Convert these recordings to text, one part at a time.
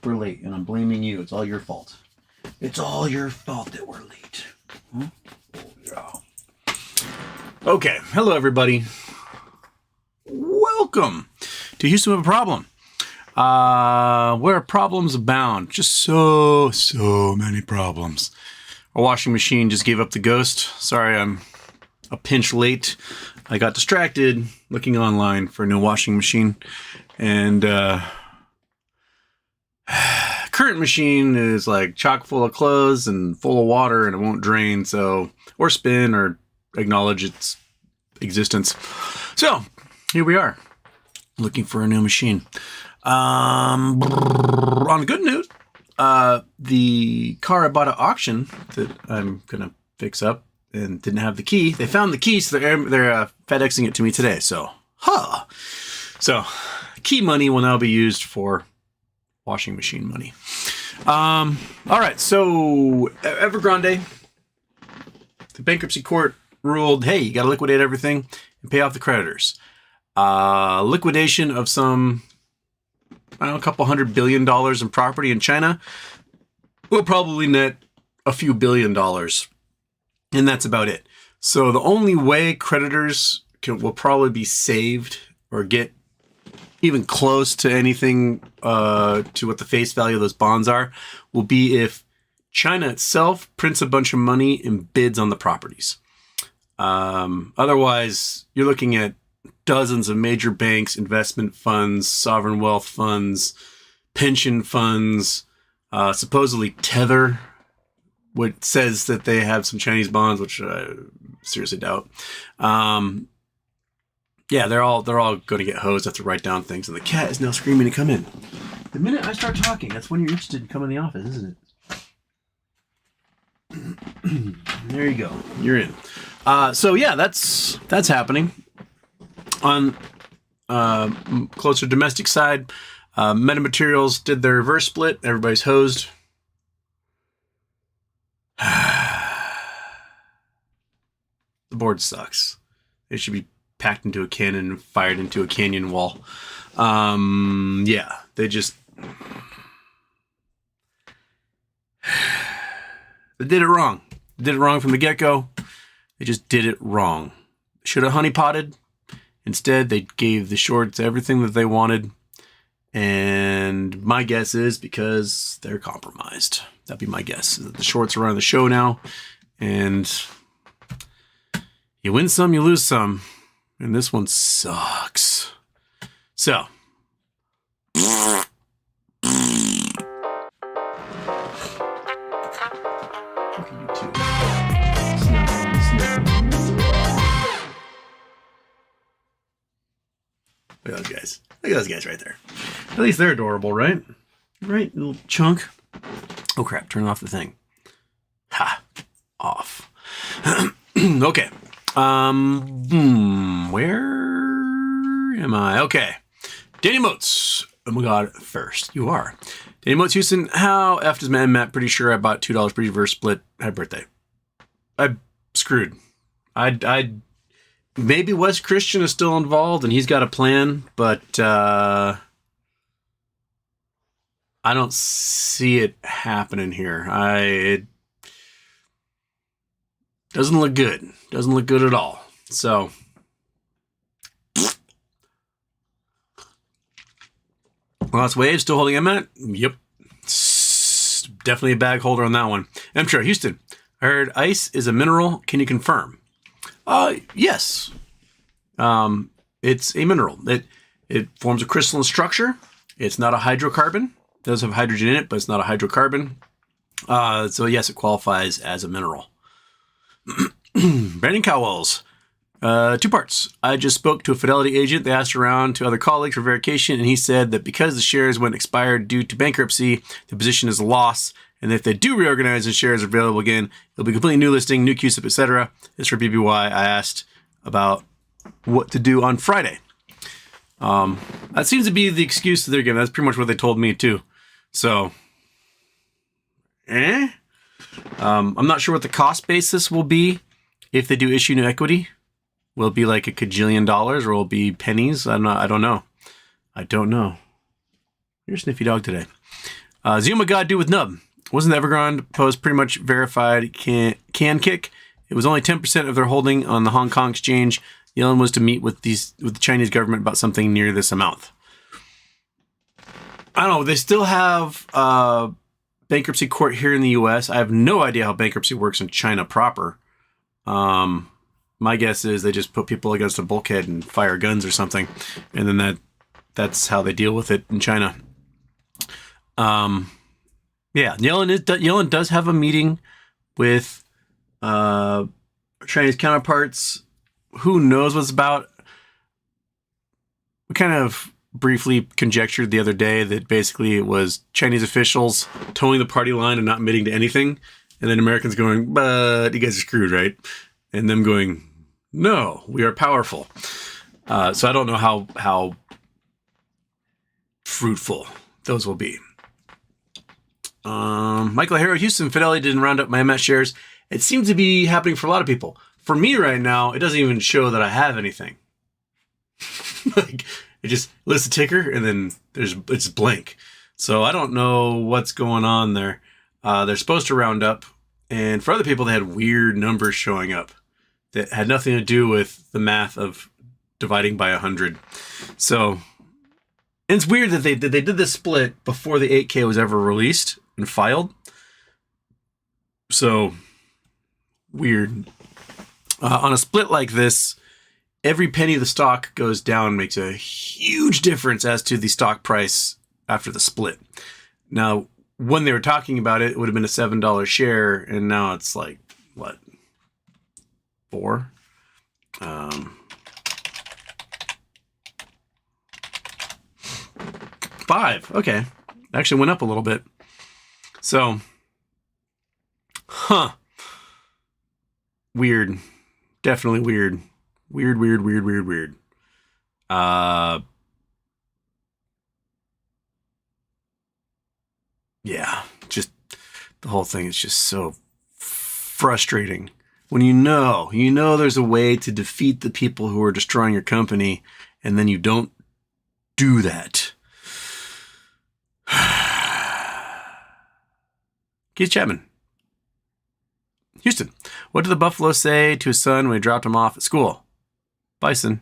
super late, and I'm blaming you. It's all your fault. It's all your fault that we're late. Huh? Oh, yeah. Okay. Hello, everybody. Welcome to Houston with a Problem. Where problems abound. Just so many problems. Our washing machine just gave up the ghost. Sorry, I'm a pinch late. I got distracted looking online for a new washing machine. And current machine is like chock full of clothes and full of water, and it won't drain, so, or spin or acknowledge its existence. So here we are, looking for a new machine. On a good note, the car I bought at auction that I'm gonna fix up and didn't have the key. They found the key, so they're FedExing it to me today. So, So, key money will now be used for washing machine money. All right, so Evergrande, the bankruptcy court ruled, hey, you got to liquidate everything and pay off the creditors. Liquidation of some, I don't know, a couple $100 billion in property in China will probably net a few $1 billion, and that's about it. So the only way creditors will probably be saved or get even close to anything to what the face value of those bonds are will be if China itself prints a bunch of money and bids on the properties. Otherwise, you're looking at dozens of major banks, investment funds, sovereign wealth funds, pension funds, supposedly Tether, which says that they have some Chinese bonds, which I seriously doubt. Yeah, they're all going to get hosed, have to write down things, and the cat is now screaming to come in. The minute I start talking, that's when you're interested in coming in the office, isn't it? There you go. You're in. So yeah, that's happening. On closer domestic side, Metamaterials did their reverse split. Everybody's hosed. The board sucks. It should be packed into a cannon and fired into a canyon wall. Yeah, they just... They did it wrong. They did it wrong from the get-go. They just did it wrong. Should have honeypotted. Instead, they gave the shorts everything that they wanted. And my guess is because they're compromised. That'd be my guess. The shorts are running the show now. And you win some, you lose some. And this one sucks. So. Look at you two. Look at those guys. Look at those guys right there. At least they're adorable, right? Right, little chunk. Oh crap, turn off the thing. Ha. Off. Okay. Where am I? Okay. Danny Moats. Oh my god, first. You are. Danny Moats, Houston. How F does my MMAT? Pretty sure I bought $2 pre-reverse split. Happy birthday. I'm screwed. I maybe Wes Christian is still involved and he's got a plan, but I don't see it happening here. It doesn't look good. Doesn't look good at all. So Last Wave still holding MMAT? Yep. Definitely a bag holder on that one. I'm sure. Houston, I heard ice is a mineral. Can you confirm? Yes. It's a mineral. It forms a crystalline structure. It's not a hydrocarbon. It does have hydrogen in it, but it's not a hydrocarbon. So yes, it qualifies as a mineral. Brandon Cowells. 2 parts. I just spoke to a Fidelity agent. They asked around to other colleagues for verification, and he said that because the shares went expired due to bankruptcy, the position is a loss, and if they do reorganize and shares are available again, it'll be a completely new listing, new QSIP, etc. It's for BBBY. I asked about what to do on Friday. That seems to be the excuse that they're giving. That's pretty much what they told me too. So, I'm not sure what the cost basis will be if they do issue new equity. Will it be like $1 kajillion or will it be pennies? I don't know. I don't know. You're a sniffy dog today. Zuma God do with Nub. Wasn't the Evergrande post pretty much verified can kick? It was only 10% of their holding on the Hong Kong exchange. Yellen was to meet with the Chinese government about something near this amount. I don't know. They still have bankruptcy court here in the U.S. I have no idea how bankruptcy works in China proper. My guess is they just put people against a bulkhead and fire guns or something, and then that's how they deal with it in China. Yeah, Yellen does have a meeting with Chinese counterparts. Who knows what it's about? We kind of briefly conjectured the other day that basically it was Chinese officials towing the party line and not admitting to anything, and then Americans going, "But you guys are screwed, right?" And them going, "No, we are powerful." So I don't know how fruitful those will be. Michael Harrow, Houston, Fidelity didn't round up my MMAT shares. It seems to be happening for a lot of people. For me right now, it doesn't even show that I have anything. Like, it just lists a ticker and then it's blank. So I don't know what's going on there. They're supposed to round up, and for other people, they had weird numbers showing up that had nothing to do with the math of dividing by 100. So, and it's weird that they did this split before the 8K was ever released and filed. So weird. On a split like this, every penny the stock goes down makes a huge difference as to the stock price after the split. Now, when they were talking about it, it would have been a $7 share, and now it's like, what, 4? 5. Okay. Actually went up a little bit. So, weird. Definitely weird. Weird. Yeah, just the whole thing is just so frustrating. When you know there's a way to defeat the people who are destroying your company, and then you don't do that. Keith Chapman. Houston. What did the buffalo say to his son when he dropped him off at school? Bison.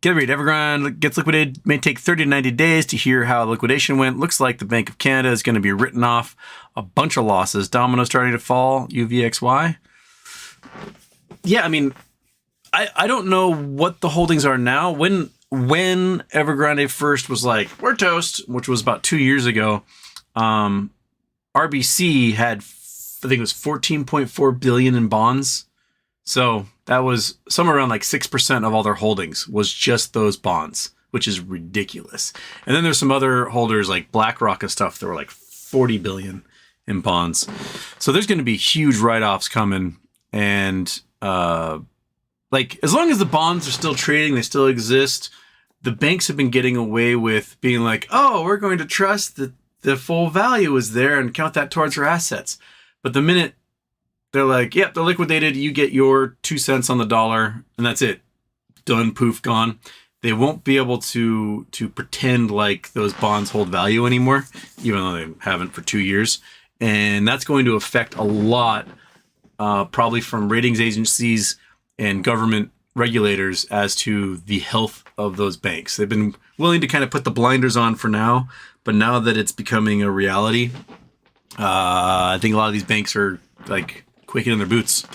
Get read. Evergrande gets liquidated. May take 30 to 90 days to hear how the liquidation went. Looks like the Bank of Canada is going to be written off. A bunch of losses. Domino starting to fall. UVXY. Yeah, I mean, I don't know what the holdings are now. When Evergrande first was like, we're toast, which was about 2 years ago, RBC had, I think it was 14.4 billion in bonds. So that was somewhere around like 6% of all their holdings was just those bonds, which is ridiculous. And then there's some other holders like BlackRock and stuff that were like 40 billion in bonds. So there's going to be huge write-offs coming. And like, as long as the bonds are still trading, they still exist, the banks have been getting away with being like, oh, we're going to trust that the full value is there and count that towards our assets. But the minute they're like, yep, they're liquidated, you get your 2 cents on the dollar, and that's it. Done, poof, gone. They won't be able to pretend like those bonds hold value anymore, even though they haven't for 2 years. And that's going to affect a lot, probably from ratings agencies and government regulators as to the health of those banks. They've been willing to kind of put the blinders on for now, but now that it's becoming a reality, I think a lot of these banks are like quaking in their boots.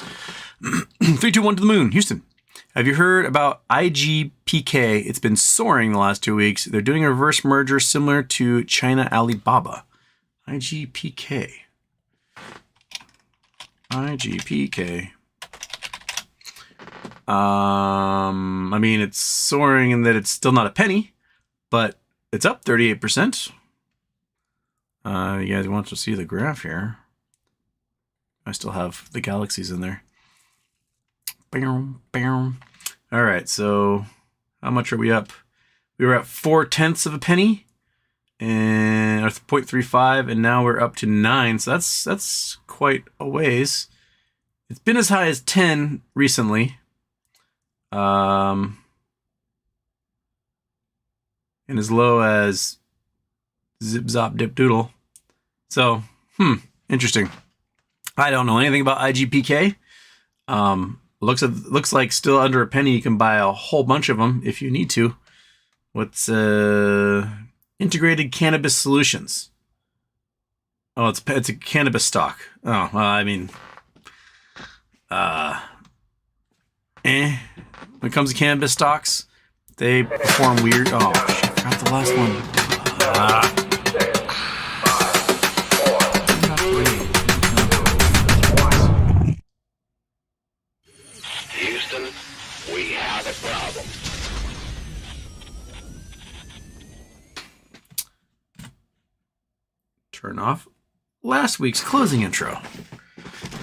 3, 2, 1 to the moon. Houston. Have you heard about IGPK? It's been soaring the last 2 weeks. They're doing a reverse merger similar to China Alibaba. IGPK. I mean, it's soaring in that it's still not a penny, but it's up 38%. You guys want to see the graph here? I still have the galaxies in there. Bam, bam. All right, so how much are we up? We were at 0.4 of a penny, and or 0.35, and now we're up to 9. So that's quite a ways. It's been as high as 10 recently. and as low as zip zop dip doodle. So, interesting. I don't know anything about IGPK. Looks like still under a penny. You can buy a whole bunch of them if you need to. What's integrated cannabis solutions? Oh, it's a cannabis stock. Oh, when it comes to cannabis stocks, they perform weird. Oh, shit, I forgot the last one. Houston, we have a problem. Turn off last week's closing intro.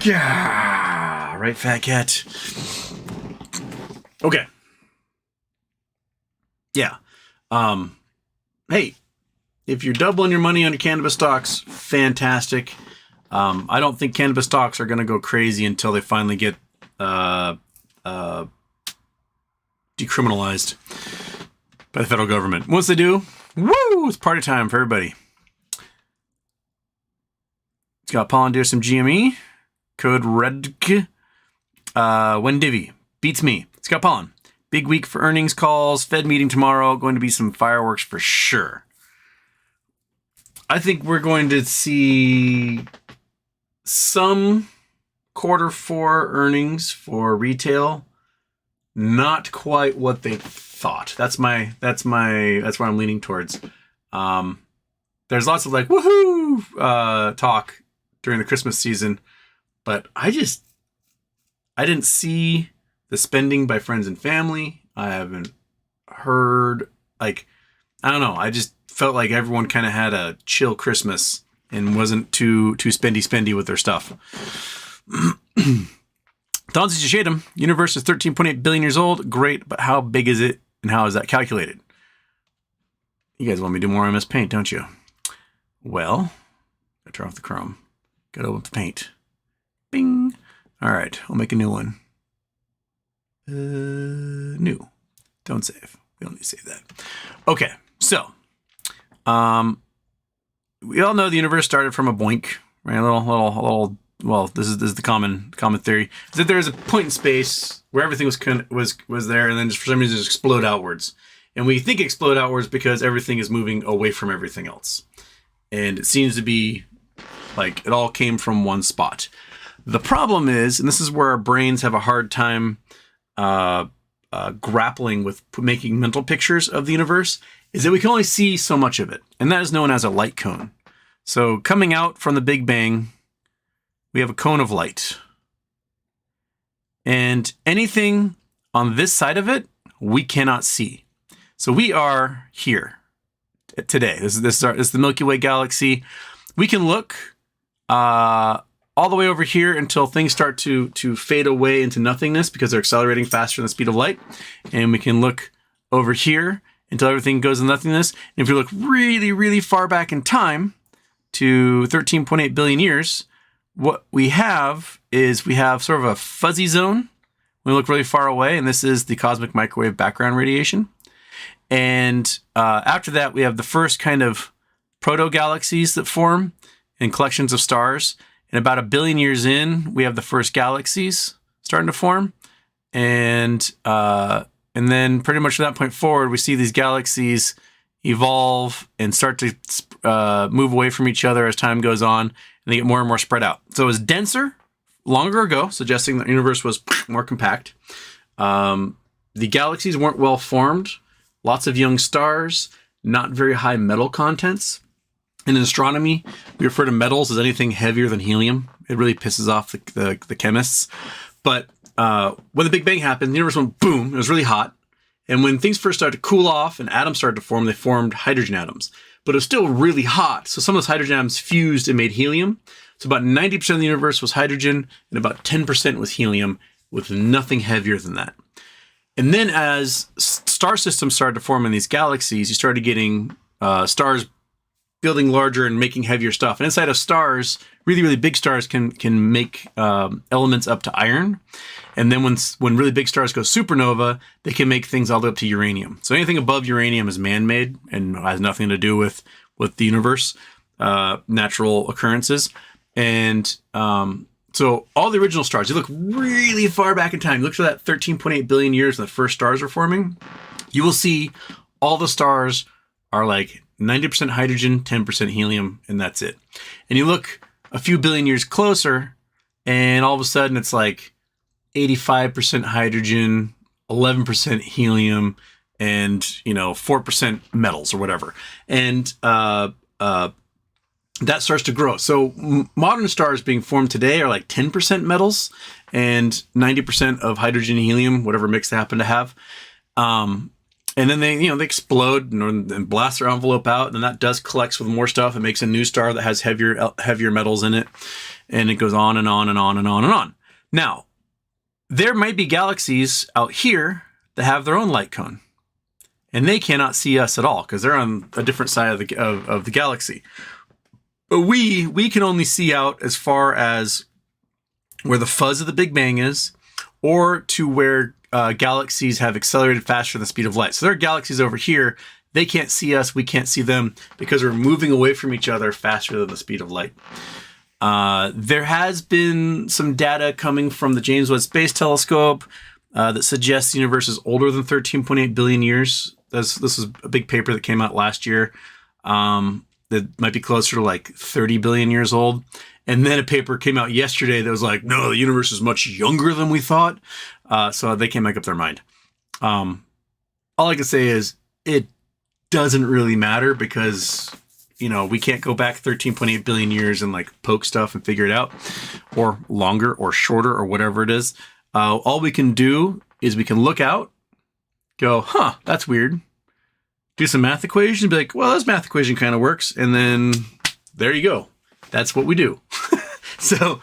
Yeah, right, fat cat. Okay. Yeah. Hey, if you're doubling your money on your cannabis stocks, fantastic. I don't think cannabis stocks are going to go crazy until they finally get decriminalized by the federal government. Once they do, woo, it's party time for everybody. It's got Paul and do some GME. Code REDG. Wendivi. Beats me. Scott Pollen. Big week for earnings calls. Fed meeting tomorrow. Going to be some fireworks for sure. I think we're going to see some Q4 earnings for retail. Not quite what they thought. That's where I'm leaning towards. There's lots of like woohoo talk during the Christmas season, but I didn't see the spending by friends and family. I haven't heard, I don't know. I just felt like everyone kind of had a chill Christmas and wasn't too spendy with their stuff. Donzi Shadem, universe is 13.8 billion years old. Great, but how big is it and how is that calculated? You guys want me to do more MS Paint, don't you? Well, I turn off the Chrome. Gotta open the Paint. Bing. All right, I'll make a new one. New. Don't save. We don't need to save that. Okay, so we all know the universe started from a boink, right? A little. Well, this is the common theory is that there is a point in space where everything was there, and then just for some reason just explode outwards. And we think explode outwards because everything is moving away from everything else, and it seems to be like it all came from one spot. The problem is, and this is where our brains have a hard time grappling with making mental pictures of the universe, is that we can only see so much of it, and that is known as a light cone. So coming out from the Big Bang, we have a cone of light. And anything on this side of it, we cannot see. So we are here today. This is the Milky Way galaxy. We can look all the way over here until things start to fade away into nothingness because they're accelerating faster than the speed of light. And we can look over here until everything goes into nothingness. And if you look really, really far back in time to 13.8 billion years, what we have sort of a fuzzy zone. We look really far away, and this is the cosmic microwave background radiation. And after that, we have the first kind of proto-galaxies that form and collections of stars. And about 1 billion years in, we have the first galaxies starting to form. And then pretty much from that point forward, we see these galaxies evolve and start to move away from each other as time goes on. And they get more and more spread out. So it was denser longer ago, suggesting that the universe was more compact. The galaxies weren't well formed. Lots of young stars, not very high metal contents. In astronomy, we refer to metals as anything heavier than helium. It really pisses off the chemists. But when the Big Bang happened, the universe went boom. It was really hot. And when things first started to cool off and atoms started to form, they formed hydrogen atoms. But it was still really hot. So some of those hydrogen atoms fused and made helium. So about 90% of the universe was hydrogen and about 10% was helium, with nothing heavier than that. And then as star systems started to form in these galaxies, you started getting stars building larger and making heavier stuff. And inside of stars, really, really big stars can make elements up to iron. And then when really big stars go supernova, they can make things all the way up to uranium. So anything above uranium is man-made and has nothing to do with the universe, natural occurrences. And so all the original stars, you look really far back in time, you look for that 13.8 billion years when the first stars were forming, you will see all the stars are like 90% hydrogen, 10% helium, and that's it. And you look a few billion years closer, and all of a sudden it's like 85% hydrogen, 11% helium, and 4% metals or whatever. And that starts to grow. So modern stars being formed today are like 10% metals and 90% of hydrogen and helium, whatever mix they happen to have. And then they explode and blast their envelope out, and that dust collects with more stuff and makes a new star that has heavier metals in it, and it goes on and on and on and on and on. Now, there might be galaxies out here that have their own light cone, and they cannot see us at all because they're on a different side of the galaxy. But we can only see out as far as where the fuzz of the Big Bang is, or to where galaxies have accelerated faster than the speed of light. So there are galaxies over here. They can't see us. We can't see them because we're moving away from each other faster than the speed of light. There has been some data coming from the James Webb Space Telescope that suggests the universe is older than 13.8 billion years. This is a big paper that came out last year. That might be closer to like 30 billion years old. And then a paper came out yesterday that was like, no, the universe is much younger than we thought. So they can't make up their mind. All I can say is it doesn't really matter because, we can't go back 13.8 billion years and like poke stuff and figure it out, or longer or shorter or whatever it is. All we can do is we can look out, go, that's weird. Do some math equation, be like, well, this math equation kind of works. And then there you go. That's what we do. So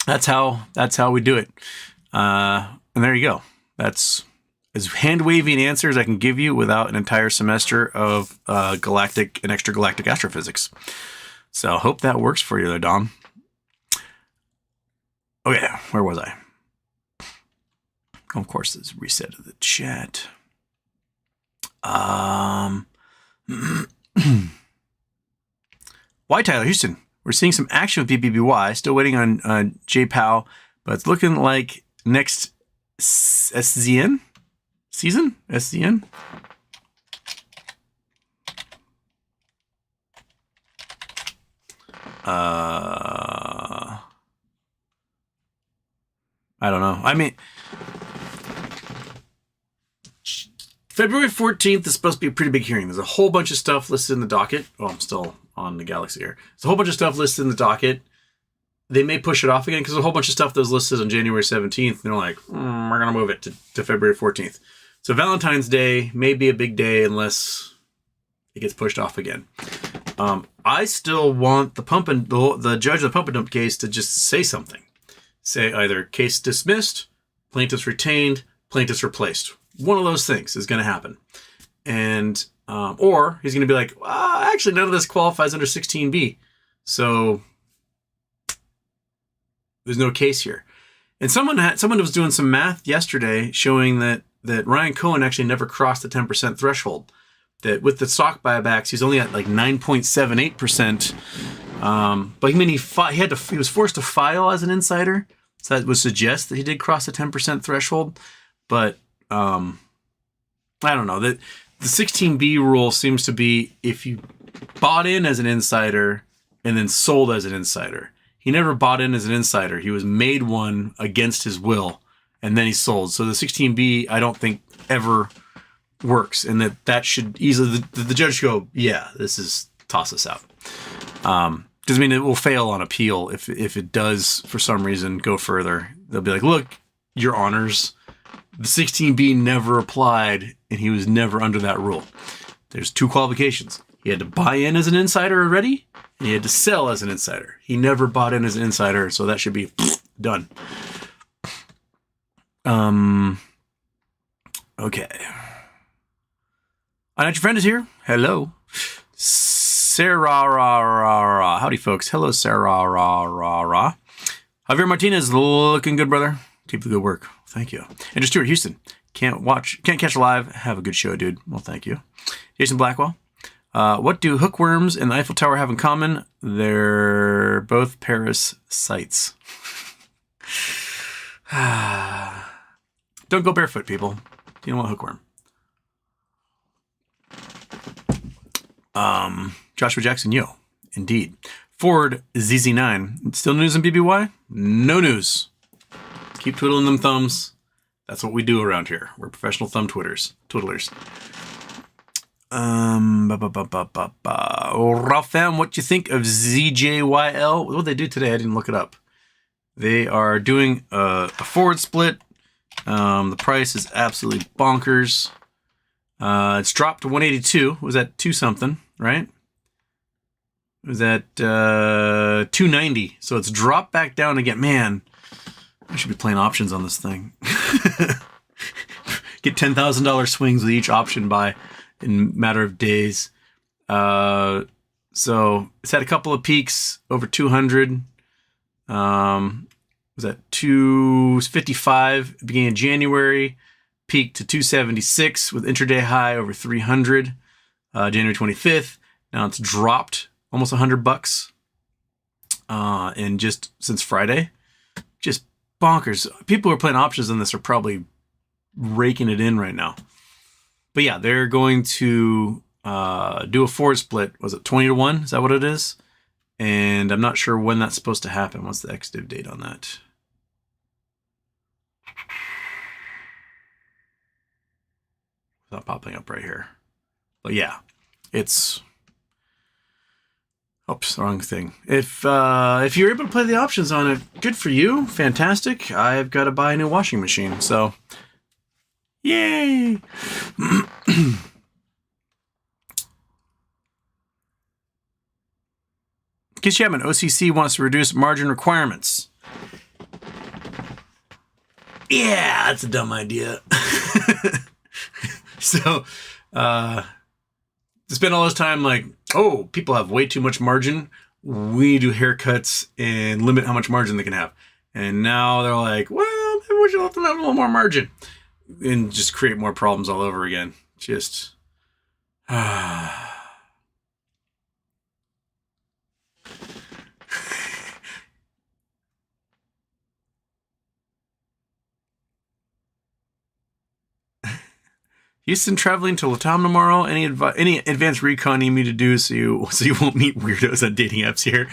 that's how we do it. And there you go. That's as hand-wavy an answer as I can give you without an entire semester of galactic and extragalactic astrophysics. So hope that works for you there, Dom. Okay, where was I? Of course, there's reset of the chat. Why, Tyler Houston? We're seeing some action with BBBY. Still waiting on JPOW, but it's looking like next SZN season? SZN? I don't know. I mean, February 14th is supposed to be a pretty big hearing. There's a whole bunch of stuff listed in the docket. Oh, I'm still on the Galaxy here. There's a whole bunch of stuff listed in the docket. They may push it off again because there's a whole bunch of stuff that was listed on January 17th. And they're like, we're going to move it to February 14th. So Valentine's Day may be a big day unless it gets pushed off again. I still want the judge of the pump and dump case to just say something. Say either case dismissed, plaintiffs retained, plaintiffs replaced. One of those things is going to happen. And, or he's going to be like, actually, none of this qualifies under 16B. So there's no case here. And someone was doing some math yesterday showing that Ryan Cohen actually never crossed the 10% threshold. That with the stock buybacks, he's only at like 9.78%. But I mean, he was forced to file as an insider. So that would suggest that he did cross the 10% threshold. But I don't know. The 16B rule seems to be if you bought in as an insider and then sold as an insider. He never bought in as an insider. He was made one against his will, and then he sold. So the 16B, I don't think ever works, and that should easily the judge should go, yeah, this is toss this out. Because I mean, it will fail on appeal if it does for some reason go further. They'll be like, look, your honors, the 16B never applied, and he was never under that rule. There's two qualifications. He had to buy in as an insider already, and he had to sell as an insider. He never bought in as an insider, so that should be done. Okay. I know your friend is here. Hello. Sarah. Howdy, folks. Hello, Sarah. Javier Martinez, looking good, brother. Keep the good work. Thank you. And Stuart Houston. Can't catch live. Have a good show, dude. Well, thank you. Jason Blackwell. What do hookworms and the Eiffel Tower have in common? They're both Paris sites. Don't go barefoot, people. You don't want hookworm. Joshua Jackson, yo. Indeed. Ford ZZ9. Still news in BBY? No news. Keep twiddling them thumbs. That's what we do around here. We're professional thumb twiddlers. Ralph, what you think of ZJYL? What did they do today? I didn't look it up. They are doing a forward split. The price is absolutely bonkers. It's dropped to 182. It was at 2 something, right? It was at 290. So it's dropped back down again. Man, I should be playing options on this thing. Get $10,000 swings with each option buy in a matter of days. So it's had a couple of peaks over 200. Was at 255 beginning of January, peaked to 276 with intraday high over 300, January 25th. Now it's dropped almost $100 and just since Friday. Just bonkers. People who are playing options on this are probably raking it in right now. But yeah, they're going to do a forward split. Was it 20 to 1? Is that what it is? And I'm not sure when that's supposed to happen. What's the ex-div date on that? It's not popping up right here. But yeah, it's... Oops, wrong thing. If you're able to play the options on it, good for you. Fantastic. I've got to buy a new washing machine. So, yay! Kiss Chapman, OCC wants to reduce margin requirements. Yeah, that's a dumb idea. So, to spend all this time like, oh, people have way too much margin. We do haircuts and limit how much margin they can have. And now they're like, well, maybe we should let them have a little more margin. And just create more problems all over again. Just... Houston traveling to Latam tomorrow. Any advanced recon you need me to do so you won't meet weirdos on dating apps here?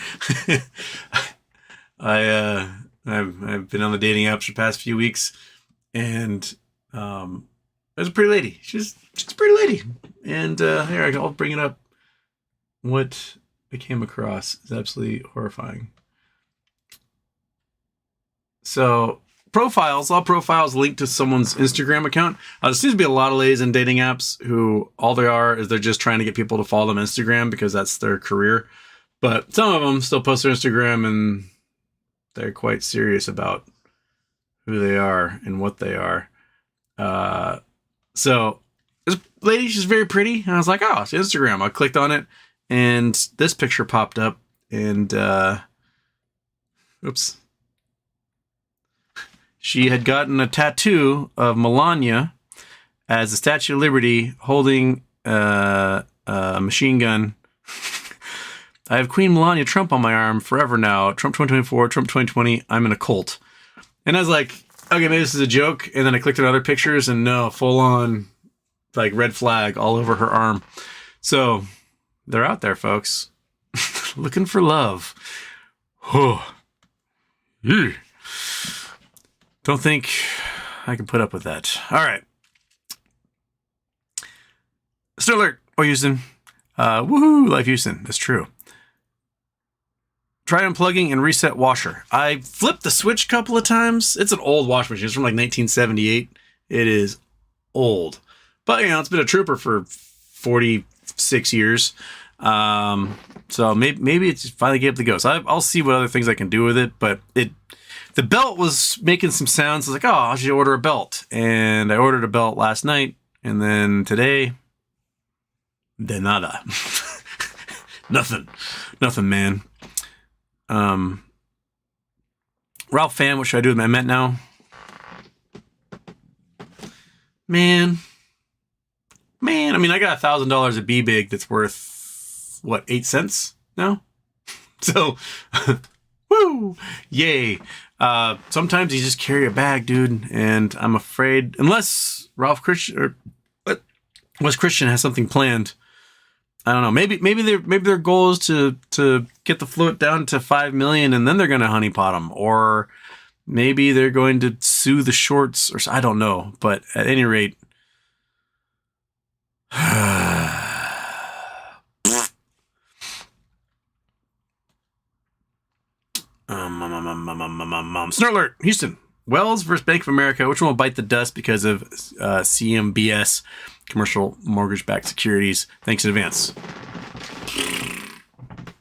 I've been on the dating apps for the past few weeks, and there's a pretty lady. She's a pretty lady, and here I'll bring it up. What I came across is absolutely horrifying. So. All profiles linked to someone's Instagram account. There seems to be a lot of ladies in dating apps who all they are is they're just trying to get people to follow them on Instagram because that's their career. But some of them still post their Instagram and they're quite serious about who they are and what they are. So this lady, she's very pretty. And I was like, oh, it's Instagram. I clicked on it and this picture popped up and, oops. She had gotten a tattoo of Melania as the Statue of Liberty holding a machine gun. I have Queen Melania Trump on my arm forever now. Trump 2024, Trump 2020, I'm in a cult. And I was like, okay, maybe this is a joke. And then I clicked on other pictures and no, full on like red flag all over her arm. So they're out there, folks. Looking for love. Oh. Yeah. Don't think I can put up with that. All right. Still alert. Oh, Houston. Woohoo. Life Houston. That's true. Try unplugging and reset washer. I flipped the switch a couple of times. It's an old washing machine. It's from like 1978. It is old. But, it's been a trooper for 46 years. So maybe it's finally gave it the go. So I'll see what other things I can do with it. But the belt was making some sounds. I was like, oh, I should order a belt. And I ordered a belt last night. And then today, de nada. Nothing, man. Ralph Fan, what should I do with my MMAT now? Man, I mean, I got $1,000 at BBBY that's worth, what, 8 cents now? So, woo, yay. Sometimes you just carry a bag, dude, and I'm afraid, unless Ralph Christian, or Wes Christian has something planned, I don't know. Maybe their goal is to get the float down to 5 million, and then they're going to honeypot them, or maybe they're going to sue the shorts, or I don't know. But at any rate, Snort alert, Houston. Wells versus Bank of America. Which one will bite the dust because of CMBS, commercial mortgage-backed securities? Thanks in advance.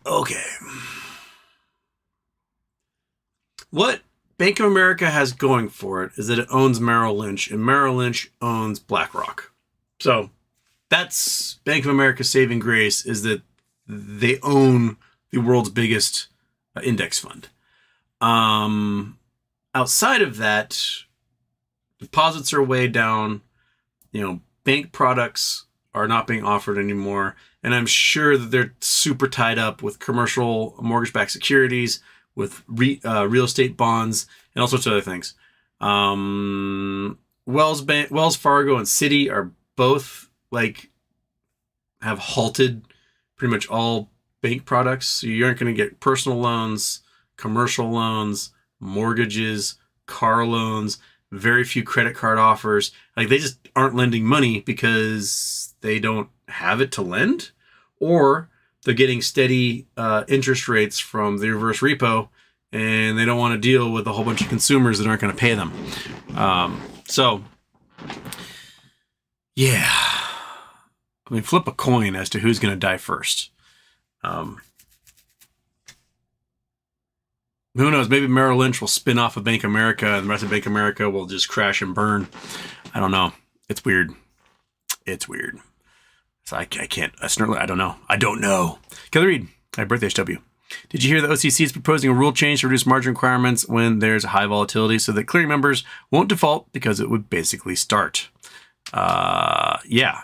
Okay. What Bank of America has going for it is that it owns Merrill Lynch, and Merrill Lynch owns BlackRock. So that's Bank of America's saving grace, is that they own the world's biggest index fund. Outside of that, deposits are way down. Bank products are not being offered anymore. And I'm sure that they're super tied up with commercial mortgage-backed securities, with real estate bonds, and all sorts of other things. Wells Fargo and Citi are both have halted pretty much all bank products. So you aren't going to get personal loans, commercial loans, mortgages, car loans, very few credit card offers. They just aren't lending money because they don't have it to lend, or they're getting steady interest rates from the reverse repo, and they don't want to deal with a whole bunch of consumers that aren't going to pay them. So, yeah. I mean, flip a coin as to who's going to die first. Who knows? Maybe Merrill Lynch will spin off of Bank of America, and the rest of Bank of America will just crash and burn. I don't know. It's weird. So I can't. I don't know. Kelly Reed, happy birthday, HW. Did you hear the OCC is proposing a rule change to reduce margin requirements when there's high volatility so that clearing members won't default because it would basically start? Yeah.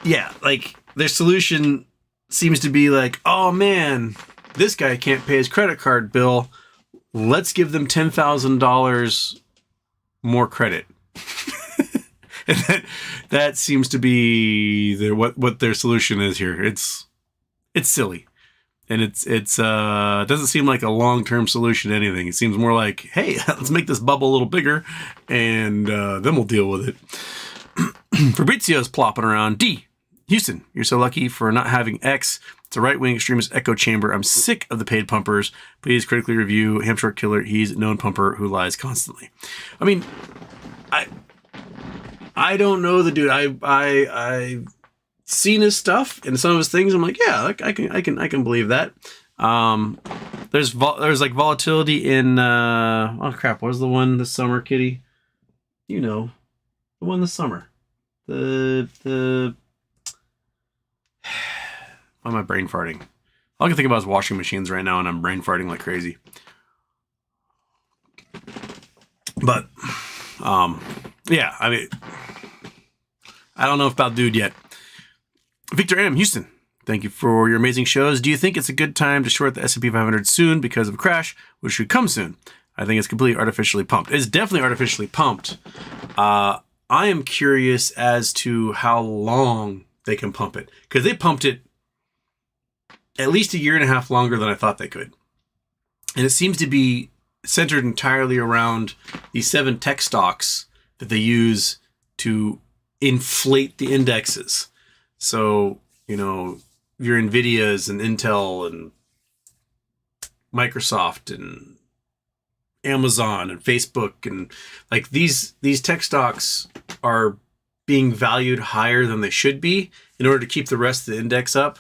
Their solution seems to be oh man, this guy can't pay his credit card bill. Let's give them $10,000 more credit. And that seems to be what their solution is here. It's silly, and it doesn't seem like a long-term solution to anything. It seems more like, hey, let's make this bubble a little bigger, and then we'll deal with it. Fabrizio's plopping around. D. Houston, you're so lucky for not having X. It's a right-wing extremist echo chamber. I'm sick of the paid pumpers. Please critically review Hampshire Killer. He's a known pumper who lies constantly. I mean, I don't know the dude. I've seen his stuff and some of his things. I'm like, yeah, I can believe that. There's volatility in oh crap, what was the one this summer, Kitty? The one this summer. The why am I brain farting? All I can think about is washing machines right now, and I'm brain farting like crazy. But yeah, I mean, I don't know about dude yet. Victor M. Houston, thank you for your amazing shows. Do you think it's a good time to short the S&P 500 soon because of a crash, which should come soon? I think it's completely artificially pumped. It's definitely artificially pumped. I am curious as to how long they can pump it, because they pumped it at least 1.5 years longer than I thought they could. And it seems to be centered entirely around these 7 tech stocks that they use to inflate the indexes. So, your NVIDIAs and Intel and Microsoft and Amazon and Facebook, and these tech stocks are being valued higher than they should be in order to keep the rest of the index up.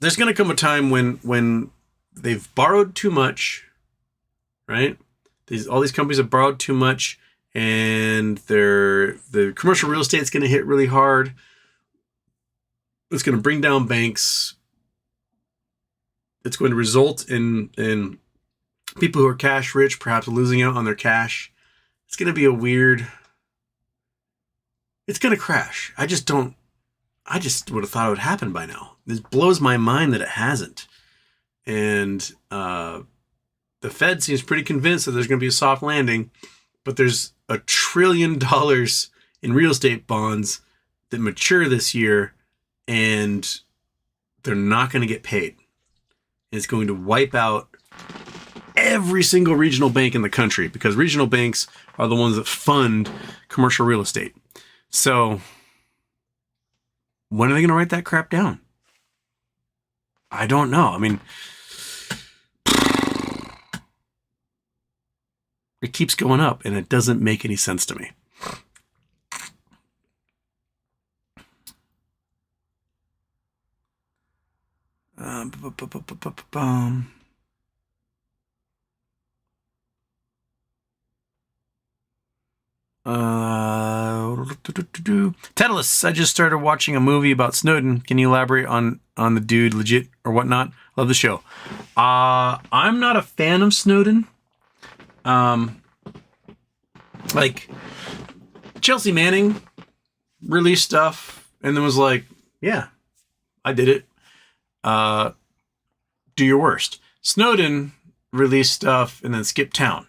There's going to come a time when they've borrowed too much, right? All these companies have borrowed too much, and the commercial real estate is going to hit really hard. It's going to bring down banks. It's going to result in people who are cash rich perhaps losing out on their cash. It's going to be it's going to crash. I just would have thought it would happen by now. This blows my mind that it hasn't. And the Fed seems pretty convinced that there's going to be a soft landing, but there's $1 trillion in real estate bonds that mature this year, and they're not going to get paid. It's going to wipe out every single regional bank in the country, because regional banks are the ones that fund commercial real estate. So when are they going to write that crap down? I don't know. I mean, it keeps going up, and it doesn't make any sense to me. Tedalus, I just started watching a movie about Snowden. Can you elaborate on the dude, legit or whatnot? Love the show. I'm not a fan of Snowden. Like, Chelsea Manning released stuff and then was like, yeah, I did it. Do your worst. Snowden released stuff and then skipped town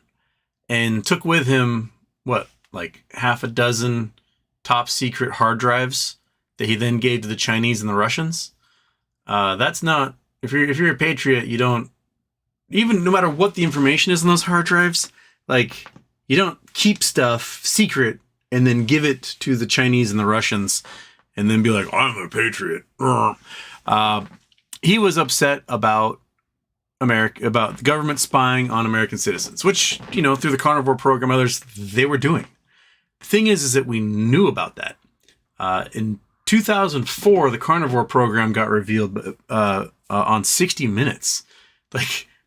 and took with him, like half a dozen top secret hard drives that he then gave to the Chinese and the Russians. That's not, if you're a patriot, you don't, even no matter what the information is on those hard drives, like, you don't keep stuff secret and then give it to the Chinese and the Russians and then be like, I'm a patriot. He was upset about about the government spying on American citizens, which, through the Carnivore program, others, they were doing. The thing is that we knew about that. In 2004, the Carnivore program got revealed on 60 Minutes. They're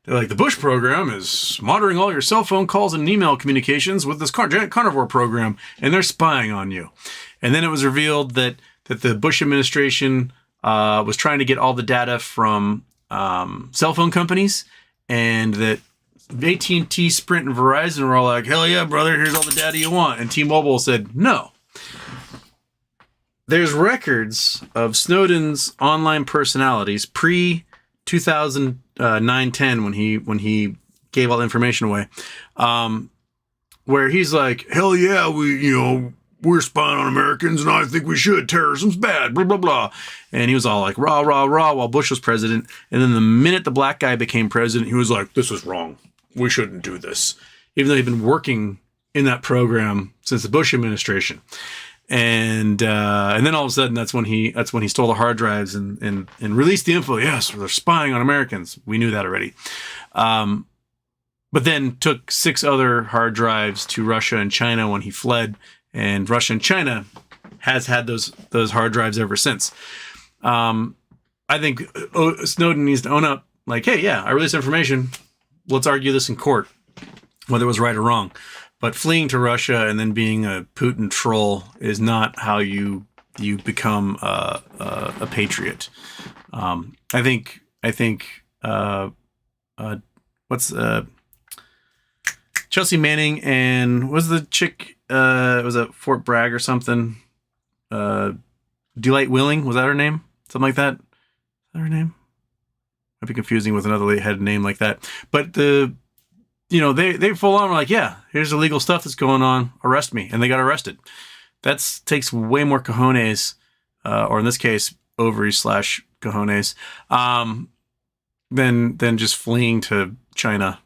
like, the Bush program is monitoring all your cell phone calls and email communications with this Carnivore program, and they're spying on you. And then it was revealed that the Bush administration was trying to get all the data from cell phone companies, and that AT&T, Sprint, and Verizon were all like, hell yeah, brother, here's all the data you want. And T-Mobile said, no. There's records of Snowden's online personalities pre-2009-10 when he gave all the information away, where he's like, hell yeah, we're spying on Americans, and I think we should. Terrorism's bad, blah, blah, blah. And he was all like, rah, rah, rah, while Bush was president. And then the minute the black guy became president, he was like, this is wrong. We shouldn't do this. Even though he'd been working in that program since the Bush administration. And then all of a sudden, that's when he stole the hard drives and released the info. Yes, they're spying on Americans. We knew that already. But then took 6 other hard drives to Russia and China when he fled. And Russia and China has had those hard drives ever since. I think Snowden needs to own up, like, hey, yeah, I released information. Let's argue this in court, whether it was right or wrong. But fleeing to Russia and then being a Putin troll is not how you become a patriot. I think what's Chelsea Manning and was the chick? Was it Fort Bragg or something? Delight Willing, was that her name? Something like that. Is that her name? Might be confusing with another lady had a name like that. But they full on were like, yeah, here's illegal stuff that's going on. Arrest me, and they got arrested. That takes way more cojones, or in this case, ovaries / cojones, than just fleeing to China,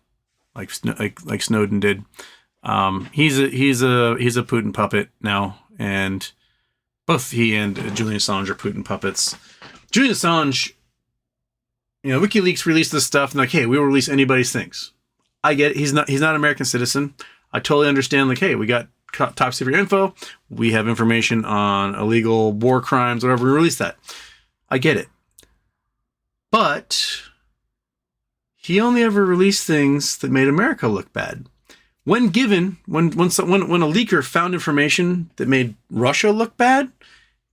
like Snowden did. He's a Putin puppet now, and both he and Julian Assange are Putin puppets. Julian Assange, WikiLeaks released this stuff, and like, hey, we will release anybody's things. I get it. He's not an American citizen. I totally understand. Like, hey, we got top secret info. We have information on illegal war crimes, whatever. We release that. I get it. But he only ever released things that made America look bad. When a leaker found information that made Russia look bad,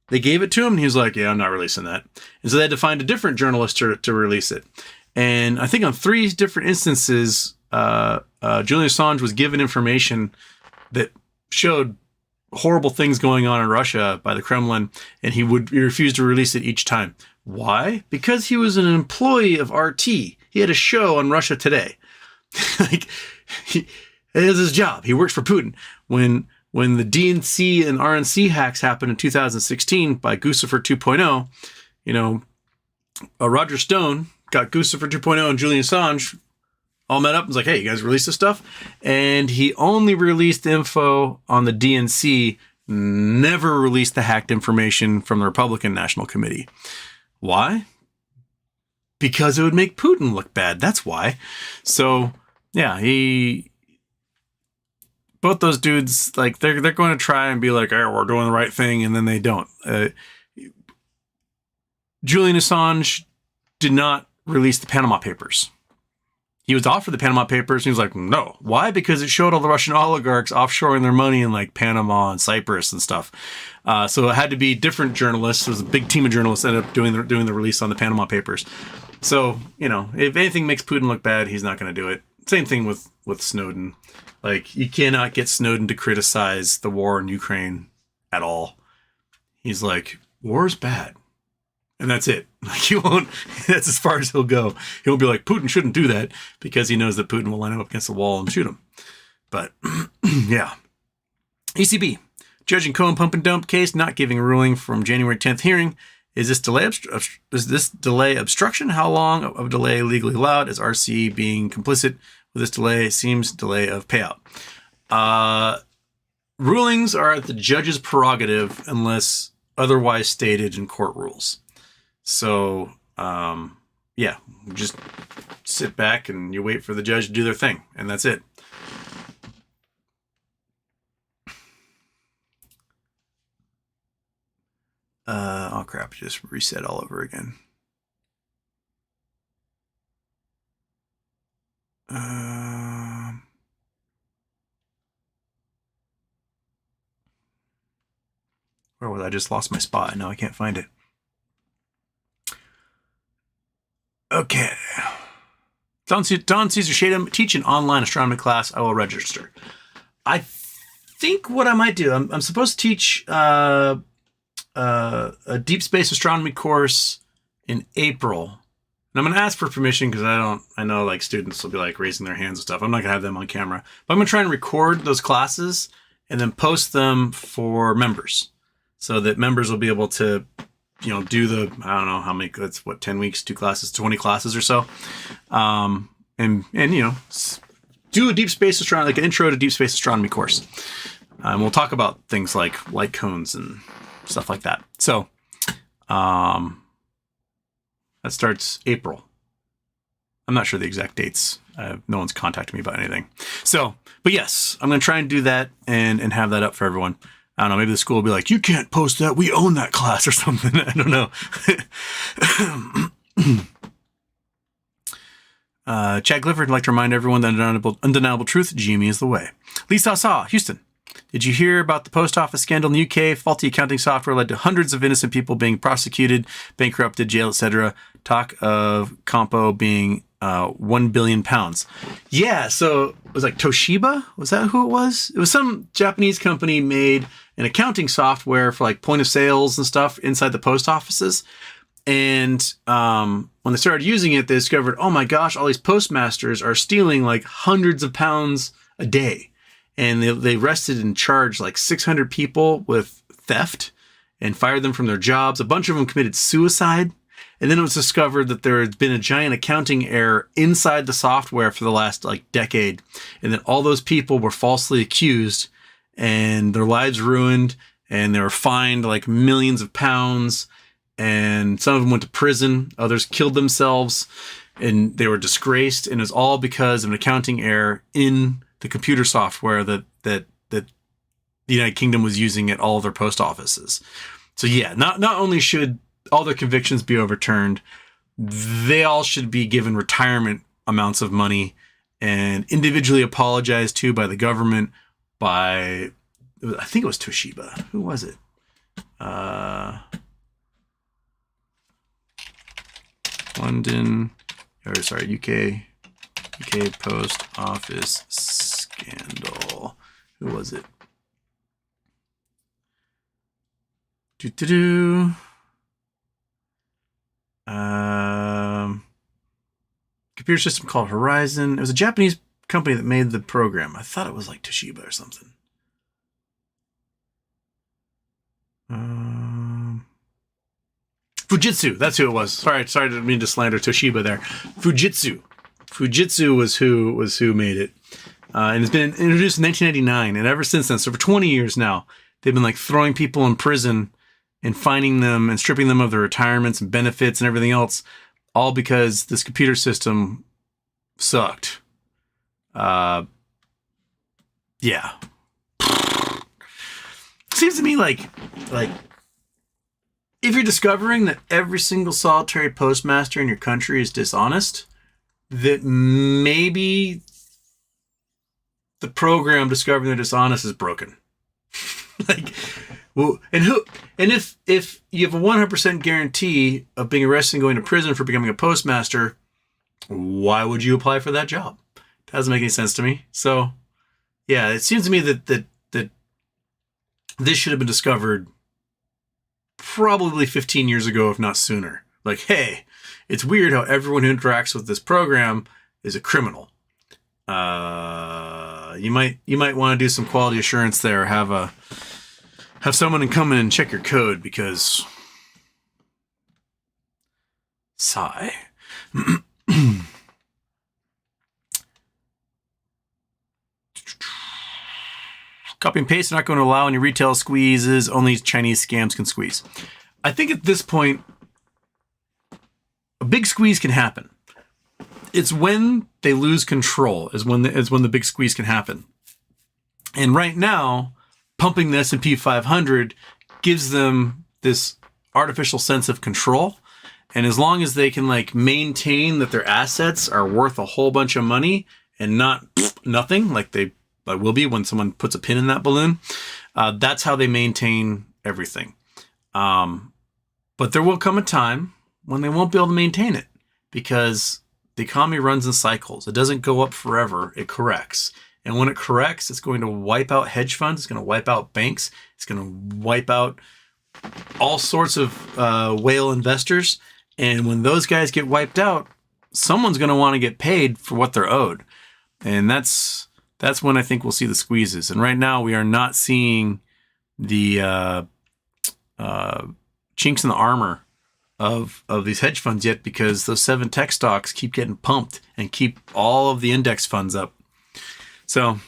They gave it to him, and he was like, yeah, I'm not releasing that. And so they had to find a different journalist to release it. And I think on 3 different instances, Julian Assange was given information that showed horrible things going on in Russia by the Kremlin, and he refused to release it each time. Why? Because he was an employee of RT. He had a show on Russia Today. Like, it is his job. He works for Putin. When the DNC and RNC hacks happened in 2016 by Guccifer 2.0, you know, Roger Stone got Guccifer 2.0 and Julian Assange all met up and was like, hey, you guys release this stuff? And he only released info on the DNC, never released the hacked information from the Republican National Committee. Why? Because it would make Putin look bad. That's why. So, yeah, both those dudes, like, they're going to try and be like, oh, we're doing the right thing, and then they don't. Julian Assange did not release the Panama Papers. He was offered the Panama Papers, and he was like, no. Why? Because it showed all the Russian oligarchs offshoring their money in, like, Panama and Cyprus and stuff. So it had to be different journalists. There was a big team of journalists that ended up doing the release on the Panama Papers. So, you know, if anything makes Putin look bad, he's not going to do it. Same thing with Snowden. Like, you cannot get Snowden to criticize the war in Ukraine at all. He's like, war's bad. And that's it. Like, he won't, that's as far as he'll go. He won't be like, Putin shouldn't do that, because he knows that Putin will line him up against the wall and shoot him. But, yeah. ECB. Judge in Cohen pump and dump case not giving a ruling from January 10th hearing. Is this delay obstruction? How long of delay legally allowed? Is RC being complicit with this delay? Seems delay of payout. Rulings are at the judge's prerogative unless otherwise stated in court rules. So, yeah, just sit back and you wait for the judge to do their thing, and that's it. Oh crap, just reset all over again. Where was I? Just lost my spot, and now I can't find it. Okay. Don Cesar Shadem, teach an online astronomy class. I will register. I think what I might do, I'm supposed to teach a deep space astronomy course in April. And I'm going to ask for permission because I know like students will be like raising their hands and stuff. I'm not going to have them on camera. But I'm going to try and record those classes and then post them for members so that members will be able to, you know, do the, I don't know how many, that's what, 10 weeks, 2 classes, 20 classes or so. And you know, do a deep space astronomy, like an intro to deep space astronomy course. And we'll talk about things like light cones and stuff like that. So, that starts April. I'm not sure the exact dates. No one's contacted me about anything. So, but yes, I'm going to try and do that and have that up for everyone. I don't know, maybe the school will be like, you can't post that. We own that class or something. I don't know. Chad Clifford would like to remind everyone that undeniable truth, GME is the way. Lisa Saw, Houston. Did you hear about the post office scandal in the UK? Faulty accounting software led to hundreds of innocent people being prosecuted, bankrupted, jail, etc. Talk of Compo being £1 billion. Yeah, so it was like Toshiba? Was that who it was? It was some Japanese company made an accounting software for like point of sales and stuff inside the post offices. And when they started using it, they discovered, oh my gosh, all these postmasters are stealing like hundreds of pounds a day. And they arrested and charged like 600 people with theft and fired them from their jobs. A bunch of them committed suicide. And then it was discovered that there had been a giant accounting error inside the software for the last like decade. And that all those people were falsely accused and their lives ruined. And they were fined like millions of pounds. And some of them went to prison. Others killed themselves. And they were disgraced. And it was all because of an accounting error in the computer software that the United Kingdom was using at all of their post offices. So yeah, not only should all their convictions be overturned, they all should be given retirement amounts of money and individually apologized to by the government, by, I think it was Toshiba. Who was it? London, or sorry, UK post office scandal. Who was it? Computer system called Horizon. It was a Japanese company that made the program. I thought it was like Toshiba or something. Fujitsu. That's who it was. Sorry, I didn't mean to slander Toshiba there. Fujitsu was who made it, and it's been introduced in 1989, and ever since then, so for 20 years now, they've been like throwing people in prison and fining them and stripping them of their retirements and benefits and everything else, all because this computer system sucked. Yeah. Seems to me like if you're discovering that every single solitary postmaster in your country is dishonest, that maybe the program discovering they're dishonest is broken. Like, well, and if you have a 100% guarantee of being arrested and going to prison for becoming a postmaster, why would you apply for that job? Doesn't make any sense to me. So, yeah, it seems to me that this should have been discovered probably 15 years ago, if not sooner. Like, hey, it's weird how everyone who interacts with this program is a criminal. You might want to do some quality assurance there. Have someone come in and check your code because sigh. Copy and paste are not going to allow any retail squeezes. Only Chinese scams can squeeze. I think at this point, a big squeeze can happen. It's when they lose control is when the big squeeze can happen. And right now, pumping the S&P 500 gives them this artificial sense of control. And as long as they can like maintain that their assets are worth a whole bunch of money and not nothing, like they will be when someone puts a pin in that balloon, that's how they maintain everything. But there will come a time when they won't be able to maintain it because the economy runs in cycles. It doesn't go up forever. It corrects. And when it corrects, it's going to wipe out hedge funds. It's going to wipe out banks. It's going to wipe out all sorts of whale investors. And when those guys get wiped out, someone's going to want to get paid for what they're owed. And that's when I think we'll see the squeezes. And right now we are not seeing the chinks in the armor of these hedge funds yet because those 7 tech stocks keep getting pumped and keep all of the index funds up. So,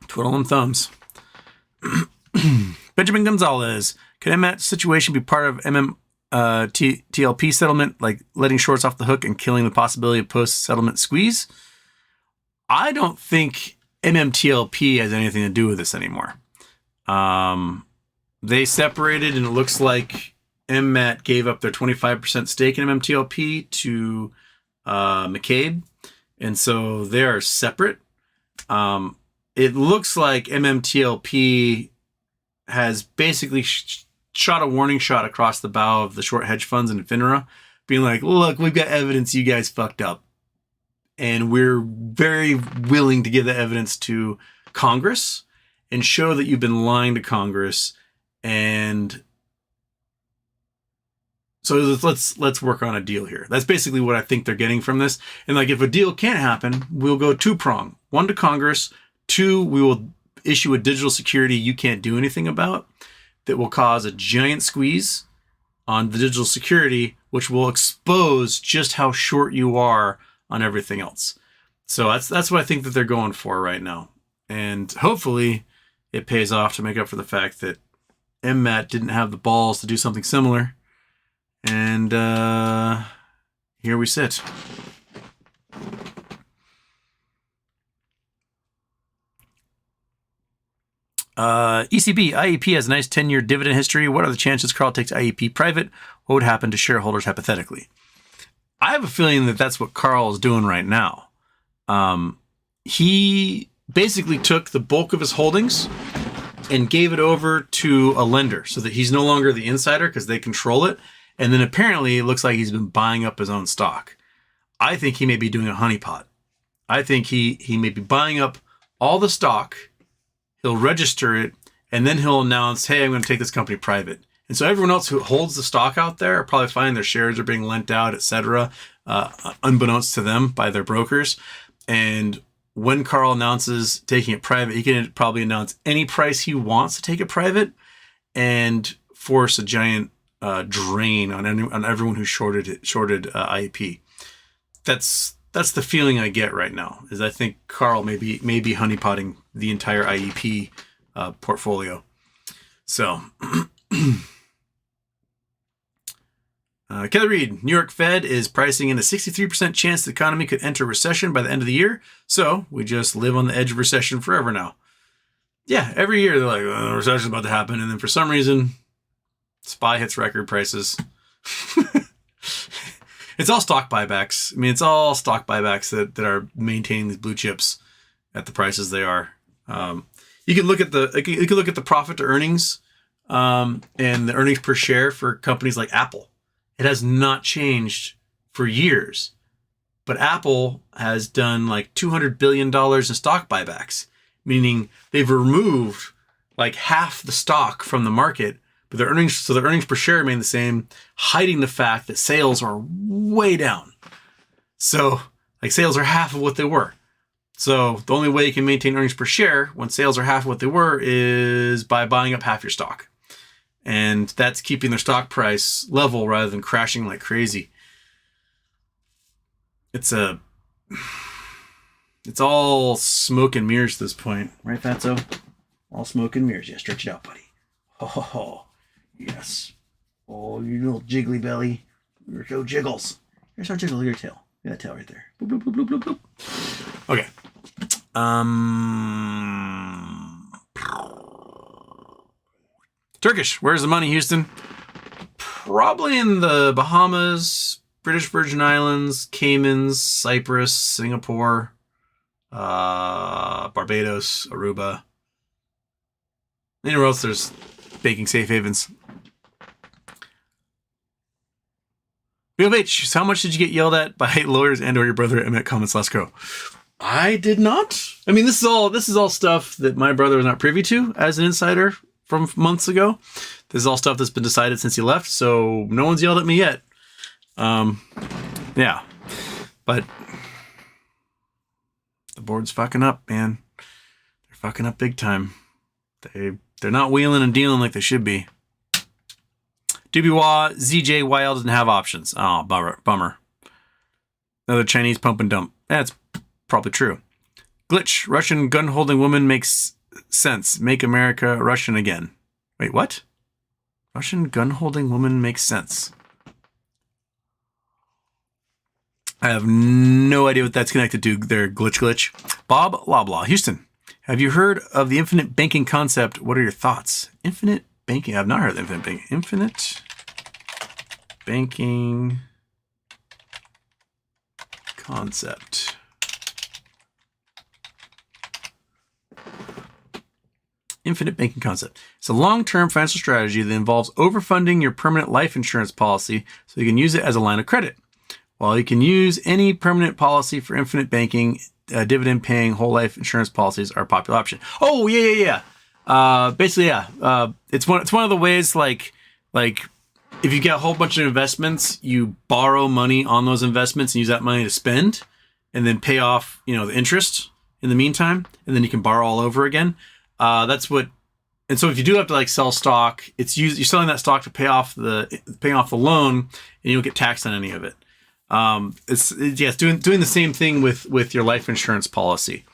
twiddle them thumbs. Benjamin Gonzalez, could MMAT situation be part of MMTLP settlement, like letting shorts off the hook and killing the possibility of post-settlement squeeze? I don't think MMTLP has anything to do with this anymore. They separated, and it looks like MMAT gave up their 25% stake in MMTLP to McCabe, and so they are separate. It looks like MMTLP has basically shot a warning shot across the bow of the short hedge funds and FINRA, being like, look, we've got evidence you guys fucked up. And we're very willing to give that evidence to Congress and show that you've been lying to Congress. And so let's work on a deal here. That's basically what I think they're getting from this. And like, if a deal can't happen, we'll go 2-prong. 1, to Congress. 2, we will issue a digital security you can't do anything about that will cause a giant squeeze on the digital security, which will expose just how short you are on everything else. So that's what I think that they're going for right now. And hopefully it pays off to make up for the fact that MMAT didn't have the balls to do something similar. And here we sit. ECB, IEP has a nice 10-year dividend history. What are the chances Carl takes IEP private? What would happen to shareholders hypothetically? I have a feeling that that's what Carl is doing right now. He basically took the bulk of his holdings and gave it over to a lender so that he's no longer the insider because they control it. And then apparently it looks like he's been buying up his own stock. I think he may be doing a honeypot. I think he may be buying up all the stock. He'll register it, and then he'll announce, hey, I'm going to take this company private. And so everyone else who holds the stock out there are probably finding their shares are being lent out, etc., unbeknownst to them by their brokers. And when Carl announces taking it private, he can probably announce any price he wants to take it private and force a giant drain on everyone who shorted IEP. That's the feeling I get right now. Is I think Carl may be honeypotting the entire IEP portfolio. So, Kelly Reed, New York Fed is pricing in a 63% chance the economy could enter recession by the end of the year. So we just live on the edge of recession forever now. Yeah, every year they're like, oh, recession's about to happen, and then for some reason, SPY hits record prices. It's all stock buybacks. I mean, it's all stock buybacks that are maintaining these blue chips at the prices they are. You can look at the profit to earnings and the earnings per share for companies like Apple. It has not changed for years, but Apple has done like $200 billion in stock buybacks, meaning they've removed like half the stock from the market. But their earnings per share remain the same, hiding the fact that sales are way down. So, like, sales are half of what they were. So, the only way you can maintain earnings per share when sales are half of what they were is by buying up half your stock. And that's keeping their stock price level rather than crashing like crazy. It's all smoke and mirrors at this point. Right, Fatso? All smoke and mirrors. Yeah, stretch it out, buddy. Oh. Yes. Oh, you little jiggly belly. You're so jiggles. Here's how jiggle your tail. Yeah, that tail right there. Bloop, bloop, bloop, bloop, bloop, bloop. Okay. Turkish. Where's the money, Houston? Probably in the Bahamas, British Virgin Islands, Caymans, Cyprus, Singapore, Barbados, Aruba. Anywhere else there's banking safe havens. BLH, how much did you get yelled at by lawyers and or your brother at MMAT comments? Let's go. I did not. I mean, this is all stuff that my brother was not privy to as an insider from months ago. This is all stuff that's been decided since he left, so no one's yelled at me yet. Yeah. But the board's fucking up, man. They're fucking up big time. They're not wheeling and dealing like they should be. BBBY, ZJYL doesn't have options. Oh, bummer. Another Chinese pump and dump. That's probably true. Glitch, Russian gun-holding woman makes sense. Make America Russian again. Wait, what? Russian gun-holding woman makes sense. I have no idea what that's connected to there, glitch. Bob Loblaw, Houston. Have you heard of the infinite banking concept? What are your thoughts? Infinite banking. I've not heard of infinite banking. Infinite banking concept. Infinite banking concept. It's a long-term financial strategy that involves overfunding your permanent life insurance policy so you can use it as a line of credit. While you can use any permanent policy for infinite banking, dividend-paying whole life insurance policies are a popular option. Oh, yeah. Basically, yeah. It's one of the ways, like if you get a whole bunch of investments, you borrow money on those investments and use that money to spend, and then pay off, the interest in the meantime, and then you can borrow all over again. That's what. And so if you do have to sell stock, you're selling that stock to pay off the loan, and you don't get taxed on any of it. It's doing the same thing with your life insurance policy.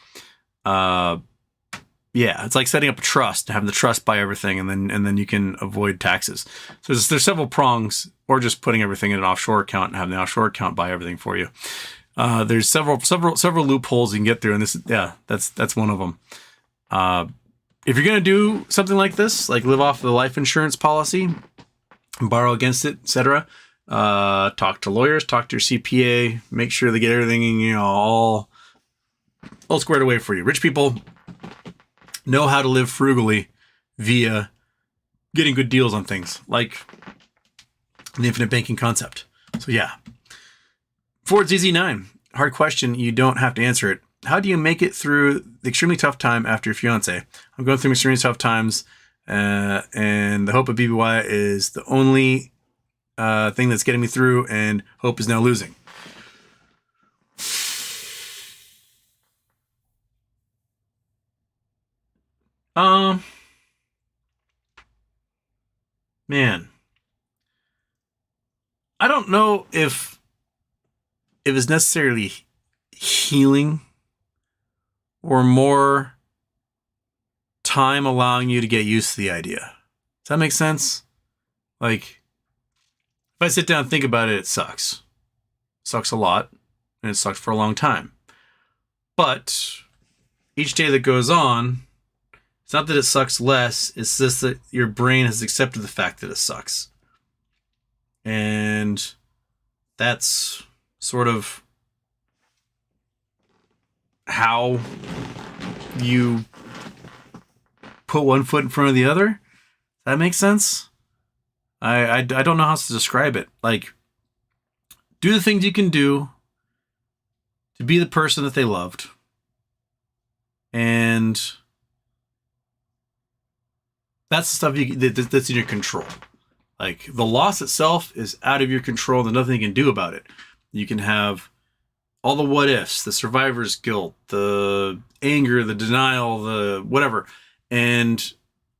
It's like setting up a trust, having the trust buy everything, and then you can avoid taxes. So there's several prongs, or just putting everything in an offshore account and having the offshore account buy everything for you. There's several loopholes you can get through, and that's one of them. If you're gonna do something like this, like live off the life insurance policy, borrow against it, etc., talk to lawyers, talk to your CPA, make sure they get everything all squared away for you. Rich people know how to live frugally via getting good deals on things like the infinite banking concept. So yeah. Ford ZZ9, hard question. You don't have to answer it. How do you make it through the extremely tough time after your fiance? I'm going through extremely tough times, and the hope of BBY is the only thing that's getting me through, and hope is now losing. Man, I don't know if it's necessarily healing or more time allowing you to get used to the idea. Does that make sense? Like, if I sit down and think about it, it sucks. It sucks a lot, and it sucks for a long time. But each day that goes on, it's not that it sucks less, it's just that your brain has accepted the fact that it sucks. And that's sort of how you put one foot in front of the other. Does that make sense? I don't know how to describe it. Like, do the things you can do to be the person that they loved. And that's the stuff that's in your control. Like, the loss itself is out of your control. There's nothing you can do about it. You can have all the what ifs, the survivor's guilt, the anger, the denial, the whatever. And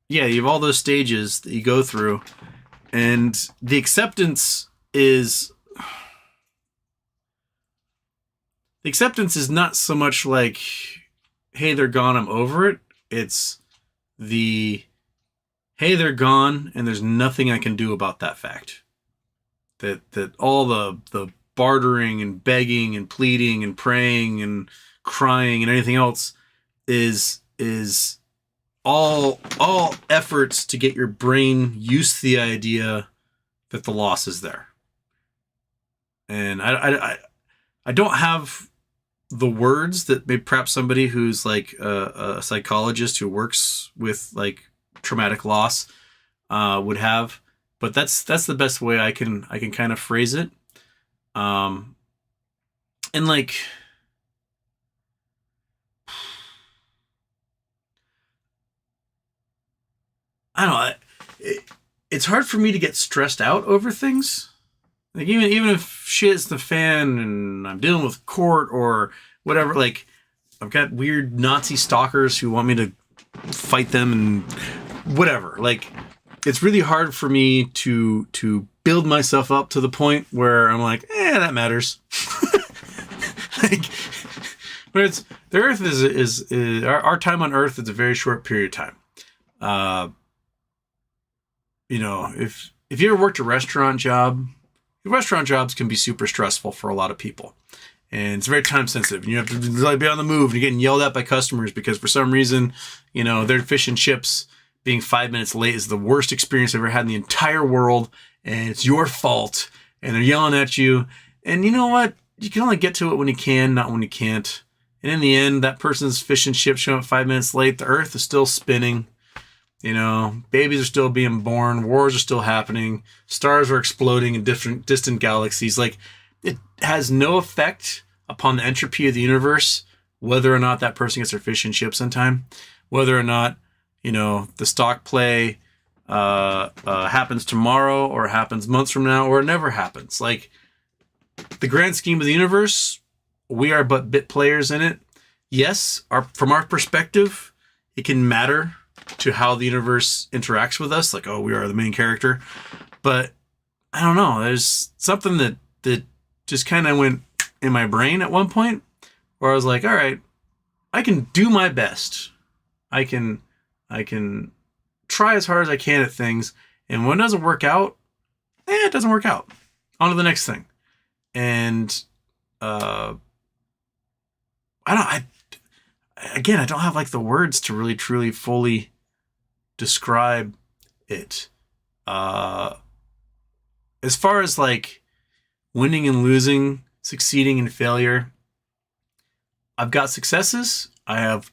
yeah, you have all those stages that you go through. And the acceptance is not so much like, hey, they're gone, I'm over it. It's the, hey, they're gone, and there's nothing I can do about that fact. That all the bartering and begging and pleading and praying and crying and anything else is all efforts to get your brain used to the idea that the loss is there. And I don't have the words that maybe perhaps somebody who's like a psychologist who works with like traumatic loss would have, but that's the best way I can kind of phrase it. And like, I don't know, it's hard for me to get stressed out over things. Like, even if shit's the fan and I'm dealing with court or whatever, like, I've got weird Nazi stalkers who want me to fight them and whatever. Like, it's really hard for me to build myself up to the point where I'm like, that matters. Like, but the Earth is our time on Earth is a very short period of time. You know, if you ever worked a restaurant job, restaurant jobs can be super stressful for a lot of people. And it's very time sensitive. And you have to like be on the move. And you're getting yelled at by customers because for some reason, you know, their fish and chips being 5 minutes late is the worst experience I've ever had in the entire world. And it's your fault. And they're yelling at you. And you know what? You can only get to it when you can, not when you can't. And in the end, that person's fish and chips showing up 5 minutes late. The Earth is still spinning. You know, babies are still being born. Wars are still happening. Stars are exploding in different distant galaxies. Like, it has no effect upon the entropy of the universe, whether or not that person gets their fish and chips in time, whether or not, you know, the stock play happens tomorrow or happens months from now or it never happens. Like, the grand scheme of the universe, we are but bit players in it. Yes, from our perspective, it can matter to how the universe interacts with us. Like, oh, we are the main character. But I don't know. There's something that just kind of went in my brain at one point where I was like, all right, I can do my best. I can try as hard as I can at things. And when it doesn't work out, it doesn't work out. On to the next thing. And I don't have like the words to really truly fully describe it. As far as like winning and losing, succeeding and failure, I've got successes. I have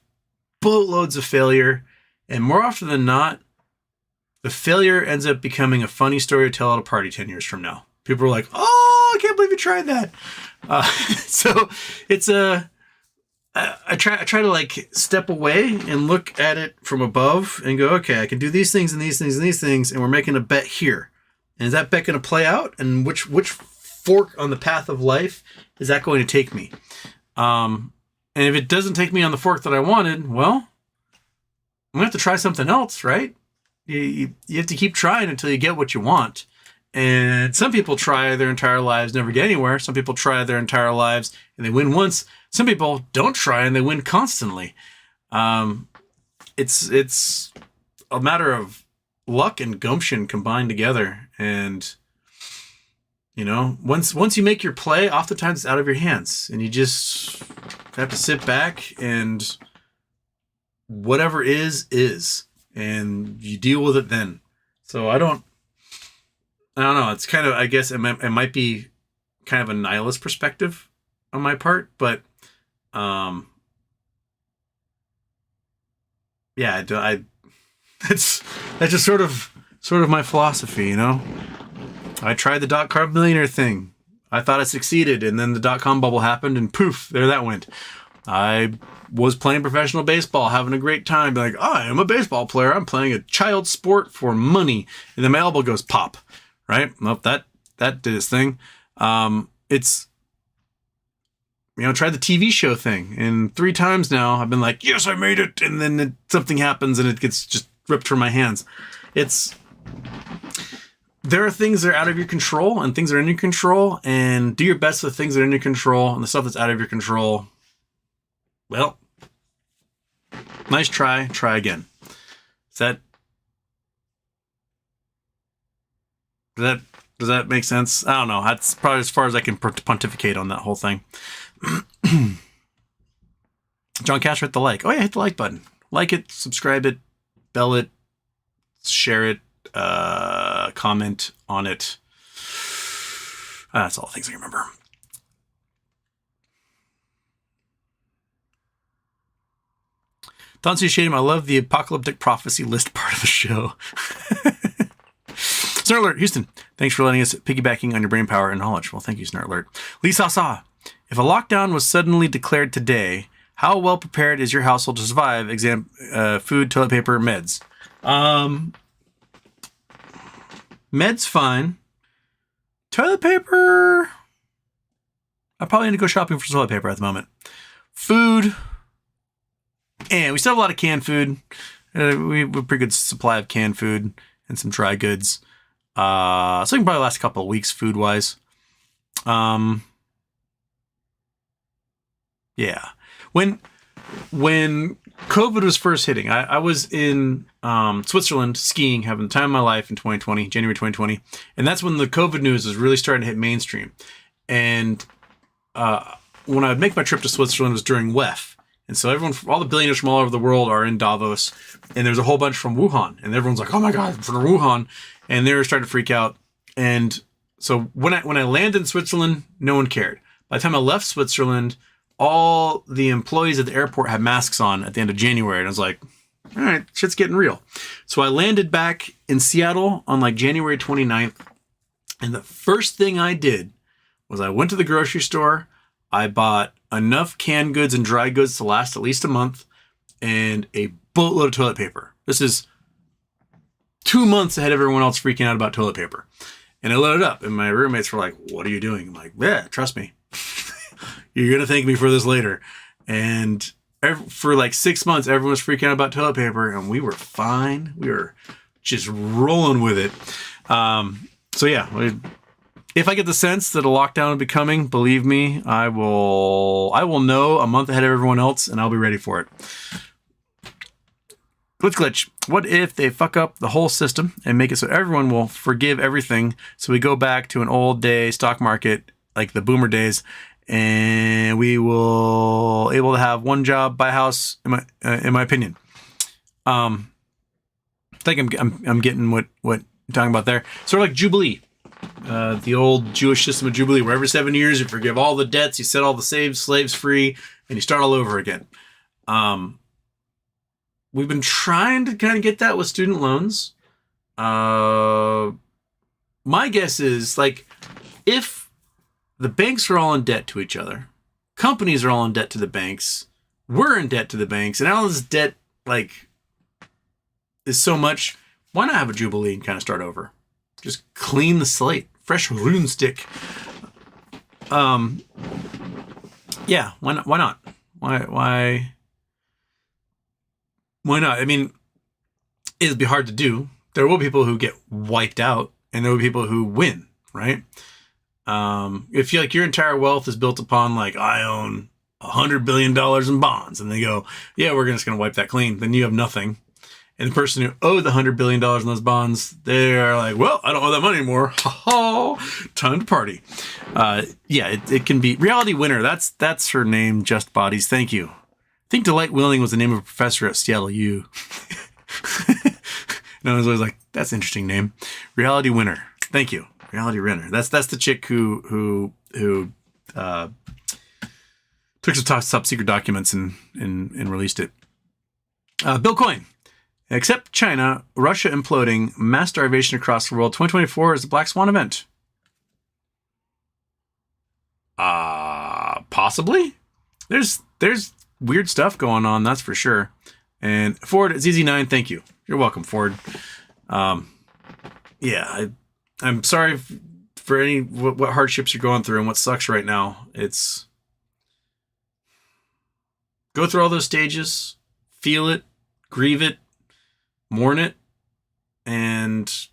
boatloads of failure. And more often than not, the failure ends up becoming a funny story to tell at a party 10 years from now. People are like, oh, I can't believe you tried that. So it's I try to like step away and look at it from above and go, okay, I can do these things and these things and these things, and we're making a bet here. And is that bet going to play out? And which fork on the path of life is that going to take me? And if it doesn't take me on the fork that I wanted, well, I'm going to have to try something else, right? You have to keep trying until you get what you want. And some people try their entire lives, never get anywhere. Some people try their entire lives and they win once. Some people don't try and they win constantly. It's a matter of luck and gumption combined together. And, you know, once you make your play, oftentimes it's out of your hands and you just have to sit back and whatever is, and you deal with it then. So I don't know. It's kind of, I guess it might be kind of a nihilist perspective on my part, but, yeah, that's just sort of my philosophy, you know. I tried the .com millionaire thing. I thought I succeeded, and then the .com bubble happened, and poof, there that went. I was playing professional baseball, having a great time, like, oh, I am a baseball player. I'm playing a child sport for money, and then my elbow goes pop. Right? Well, that did its thing. It's, you know, tried the TV show thing, and 3 times now I've been like, yes, I made it, and then something happens and it gets just ripped from my hands. There are things that are out of your control and things that are in your control, and do your best with things that are in your control, and the stuff that's out of your control, well, nice try again. Does that make sense? I don't know. That's probably as far as I can pontificate on that whole thing. John Cash, hit the like. Oh yeah, hit the like button. Like it, subscribe it, bell it, share it, comment on it. That's all the things I remember. Don't see shame. I love the apocalyptic prophecy list part of the show. Snort Alert, Houston, thanks for letting us piggybacking on your brain power and knowledge. Well, thank you, Snort Alert. Lisa Sa, if a lockdown was suddenly declared today, how well prepared is your household to survive? Food, toilet paper, meds. Meds, fine. Toilet paper, I probably need to go shopping for toilet paper at the moment. Food, and we still have a lot of canned food. We have a pretty good supply of canned food and some dry goods. So it can probably last a couple of weeks food-wise. Yeah. When COVID was first hitting, I was in Switzerland skiing, having the time of my life in 2020, January 2020. And that's when the COVID news was really starting to hit mainstream. And when I would make my trip to Switzerland, it was during WEF. And so all the billionaires from all over the world are in Davos. And there's a whole bunch from Wuhan. And everyone's like, oh my God, from Wuhan. And they were starting to freak out. And so when I landed in Switzerland, no one cared. By the time I left Switzerland, all the employees at the airport had masks on at the end of January. And I was like, all right, shit's getting real. So I landed back in Seattle on like January 29th. And the first thing I did was I went to the grocery store. I bought enough canned goods and dry goods to last at least a month and a boatload of toilet paper. This is 2 months ahead of everyone else freaking out about toilet paper. And I loaded up, and my roommates were like, what are you doing? I'm like, yeah, trust me. You're going to thank me for this later. And for like 6 months, everyone was freaking out about toilet paper, and we were fine. We were just rolling with it. So yeah, if I get the sense that a lockdown will be coming, believe me, I will know a month ahead of everyone else, and I'll be ready for it. Glitch. What if they fuck up the whole system and make it so everyone will forgive everything, so we go back to an old day stock market like the boomer days, and we will able to have one job, buy a house, in my opinion. I think I'm getting what you're talking about there. Sort of like Jubilee. The old Jewish system of Jubilee, where every 7 years you forgive all the debts, you set all the slaves free, and you start all over again. We've been trying to kind of get that with student loans. My guess is, like, if the banks are all in debt to each other, companies are all in debt to the banks, we're in debt to the banks, and all this debt, like, is so much, why not have a jubilee and kind of start over? Just clean the slate. Fresh rune stick. Yeah, why not? Why not? I mean, it'd be hard to do. There will be people who get wiped out, and there will be people who win, right? If you, like, your entire wealth is built upon, like, I own $100 billion in bonds, and they go, yeah, we're just going to wipe that clean, then you have nothing. And the person who owed the $100 billion in those bonds, they're like, well, I don't owe that money anymore. Ha ha, time to party. Yeah, it can be reality winner. That's her name. Just Bodies. Thank you. I think Delight Willing was the name of a professor at Seattle U. And I was always like, that's an interesting name. Reality winner. Thank you. Reality winner. That's the chick who took some top secret documents and released it. Bill Coyne. Except China, Russia imploding, mass starvation across the world. 2024 is the Black Swan event. Possibly. There's weird stuff going on, that's for sure. And Ford ZZ9, thank you. You're welcome, Ford. Yeah, I'm sorry for any what hardships you're going through and what sucks right now. It's go through all those stages, feel it, grieve it, mourn it, and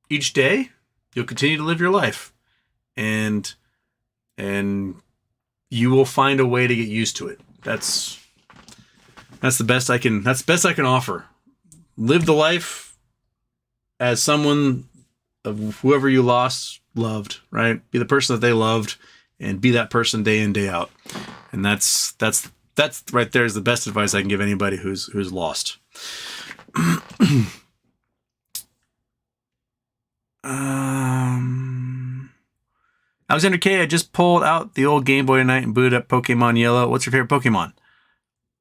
each day you'll continue to live your life, and you will find a way to get used to it. That's the best I can offer. Live the life as someone of whoever you loved, right? Be the person that they loved, and be that person day in, day out. And that's right there is the best advice I can give anybody who's lost. Alexander K, I just pulled out the old Game Boy tonight and booted up Pokemon Yellow. What's your favorite Pokemon?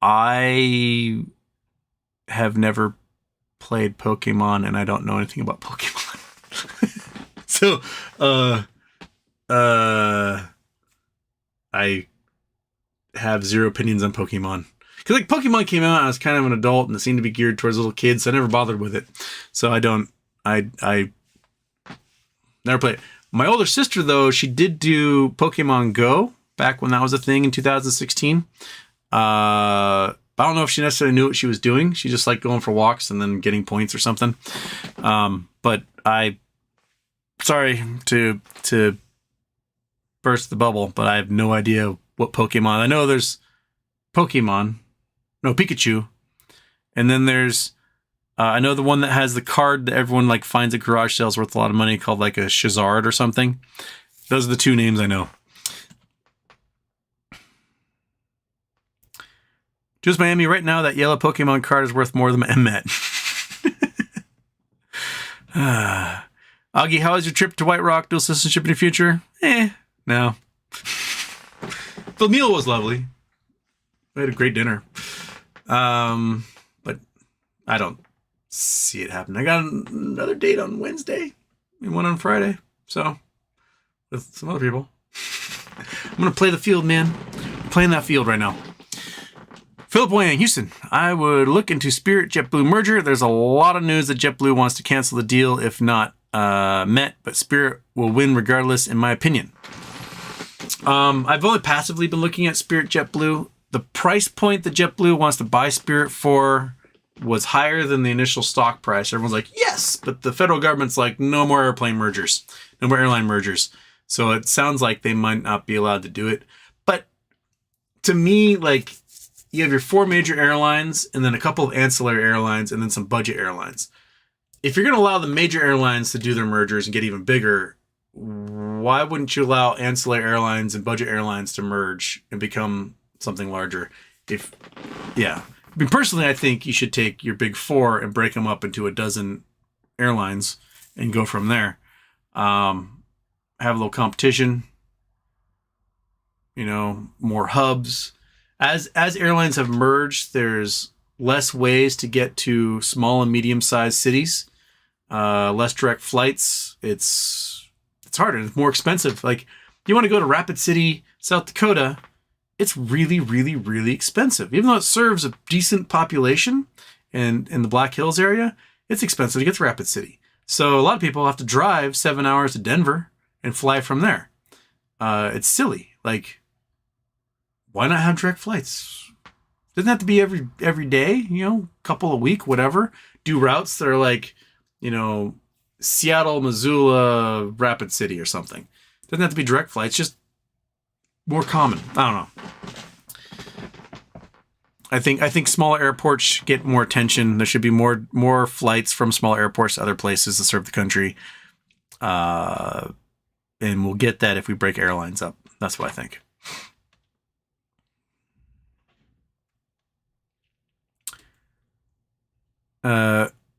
I have never played Pokemon, and I don't know anything about Pokemon. So, I have zero opinions on Pokemon. Because, like, Pokemon came out, I was kind of an adult, and it seemed to be geared towards little kids, so I never bothered with it. So I never played it. My older sister, though, she did do Pokemon Go back when that was a thing in 2016. I don't know if she necessarily knew what she was doing. She just liked going for walks and then getting points or something. But sorry to burst the bubble, but I have no idea what Pokemon. I know there's Pikachu. And then there's, I know the one that has the card that everyone, like, finds at garage sales worth a lot of money, called, like, a Charizard or something. Those are the two names I know. Just Miami, right now, that yellow Pokemon card is worth more than my MMAT. Augie, how is your trip to White Rock? Dual citizenship in the future? No. The meal was lovely. We had a great dinner. But I don't see it happen. I got another date on Wednesday and one on Friday. So, with some other people. I'm going to play the field, man. I'm playing that field right now. Philip Wang, Houston. I would look into Spirit JetBlue merger. There's a lot of news that JetBlue wants to cancel the deal if not met, but Spirit will win regardless, in my opinion. I've only passively been looking at Spirit JetBlue. The price point that JetBlue wants to buy Spirit for was higher than the initial stock price. Everyone's like, yes, but the federal government's like, no more airplane mergers, no more airline mergers. So it sounds like they might not be allowed to do it. But to me, like, you have your four major airlines and then a couple of ancillary airlines and then some budget airlines. If you're going to allow the major airlines to do their mergers and get even bigger, why wouldn't you allow ancillary airlines and budget airlines to merge and become something larger? I mean, personally, I think you should take your big four and break them up into a dozen airlines and go from there. Have a little competition, more hubs. As airlines have merged, there's less ways to get to small and medium-sized cities, less direct flights. It's harder. It's more expensive. Like, you want to go to Rapid City, South Dakota, it's really, really, really expensive. Even though it serves a decent population and in the Black Hills area, it's expensive to get to Rapid City. So a lot of people have to drive 7 hours to Denver and fly from there. It's silly. Like, why not have direct flights? Doesn't have to be every day, you know, couple a week, whatever. Do routes that are like, you know, Seattle, Missoula, Rapid City or something. Doesn't have to be direct flights, just more common. I don't know. I think smaller airports should get more attention. There should be more flights from small airports to other places to serve the country. And we'll get that if we break airlines up. That's what I think.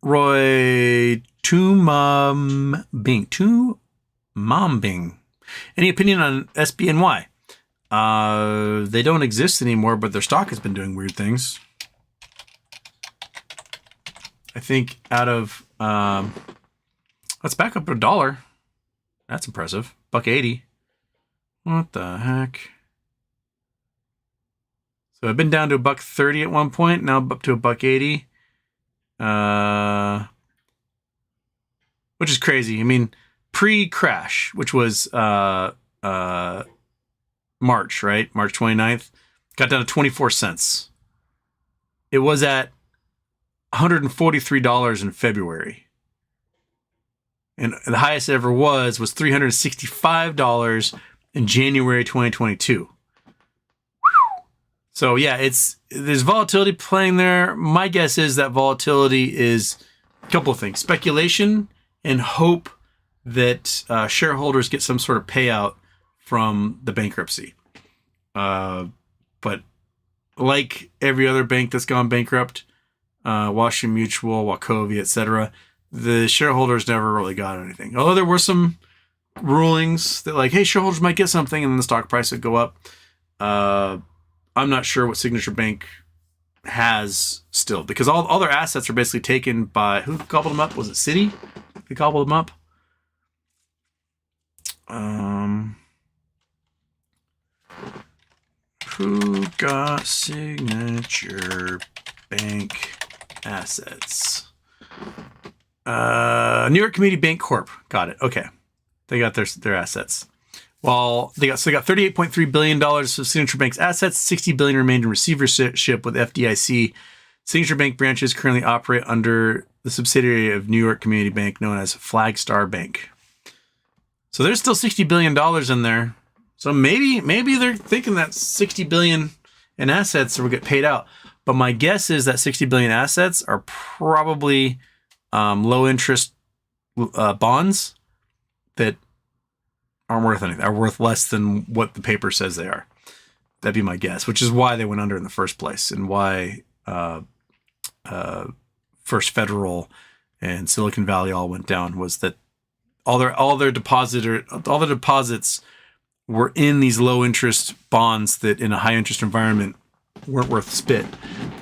Roy Tumombing. Any opinion on SBNY? They don't exist anymore, but their stock has been doing weird things. I think out of let's back up to $1. That's impressive. $1.80. What the heck? So I've been down to $1.30 at one point. Now I'm up to $1.80. Which is crazy. I mean, pre-crash, which was March, right? March 29th, got down to 24 cents. It was at $143 in February. And the highest it ever was $365 in January 2022. So yeah, there's volatility playing there. My guess is that volatility is a couple of things: speculation and hope that shareholders get some sort of payout from the bankruptcy. But like every other bank that's gone bankrupt, Washington Mutual, Wachovia, etc., the shareholders never really got anything. Although there were some rulings that like, hey, shareholders might get something, and then the stock price would go up. I'm not sure what Signature Bank has still, because all their assets are basically taken by, who gobbled them up? Was it Citi? They gobbled them up. Who got Signature Bank assets? New York Community Bank Corp. Got it. Okay. They got their assets. Well, they got $38.3 billion of Signature Bank's assets. $60 billion remained in receivership with FDIC. Signature Bank branches currently operate under the subsidiary of New York Community Bank known as Flagstar Bank. So there's still $60 billion in there. So maybe they're thinking that $60 billion in assets will get paid out. But my guess is that $60 billion assets are probably low interest bonds that aren't worth anything, are worth less than what the paper says they are. That'd be my guess, which is why they went under in the first place, and why First Federal and Silicon Valley all went down, was that all their deposits were in these low interest bonds that in a high interest environment weren't worth spit,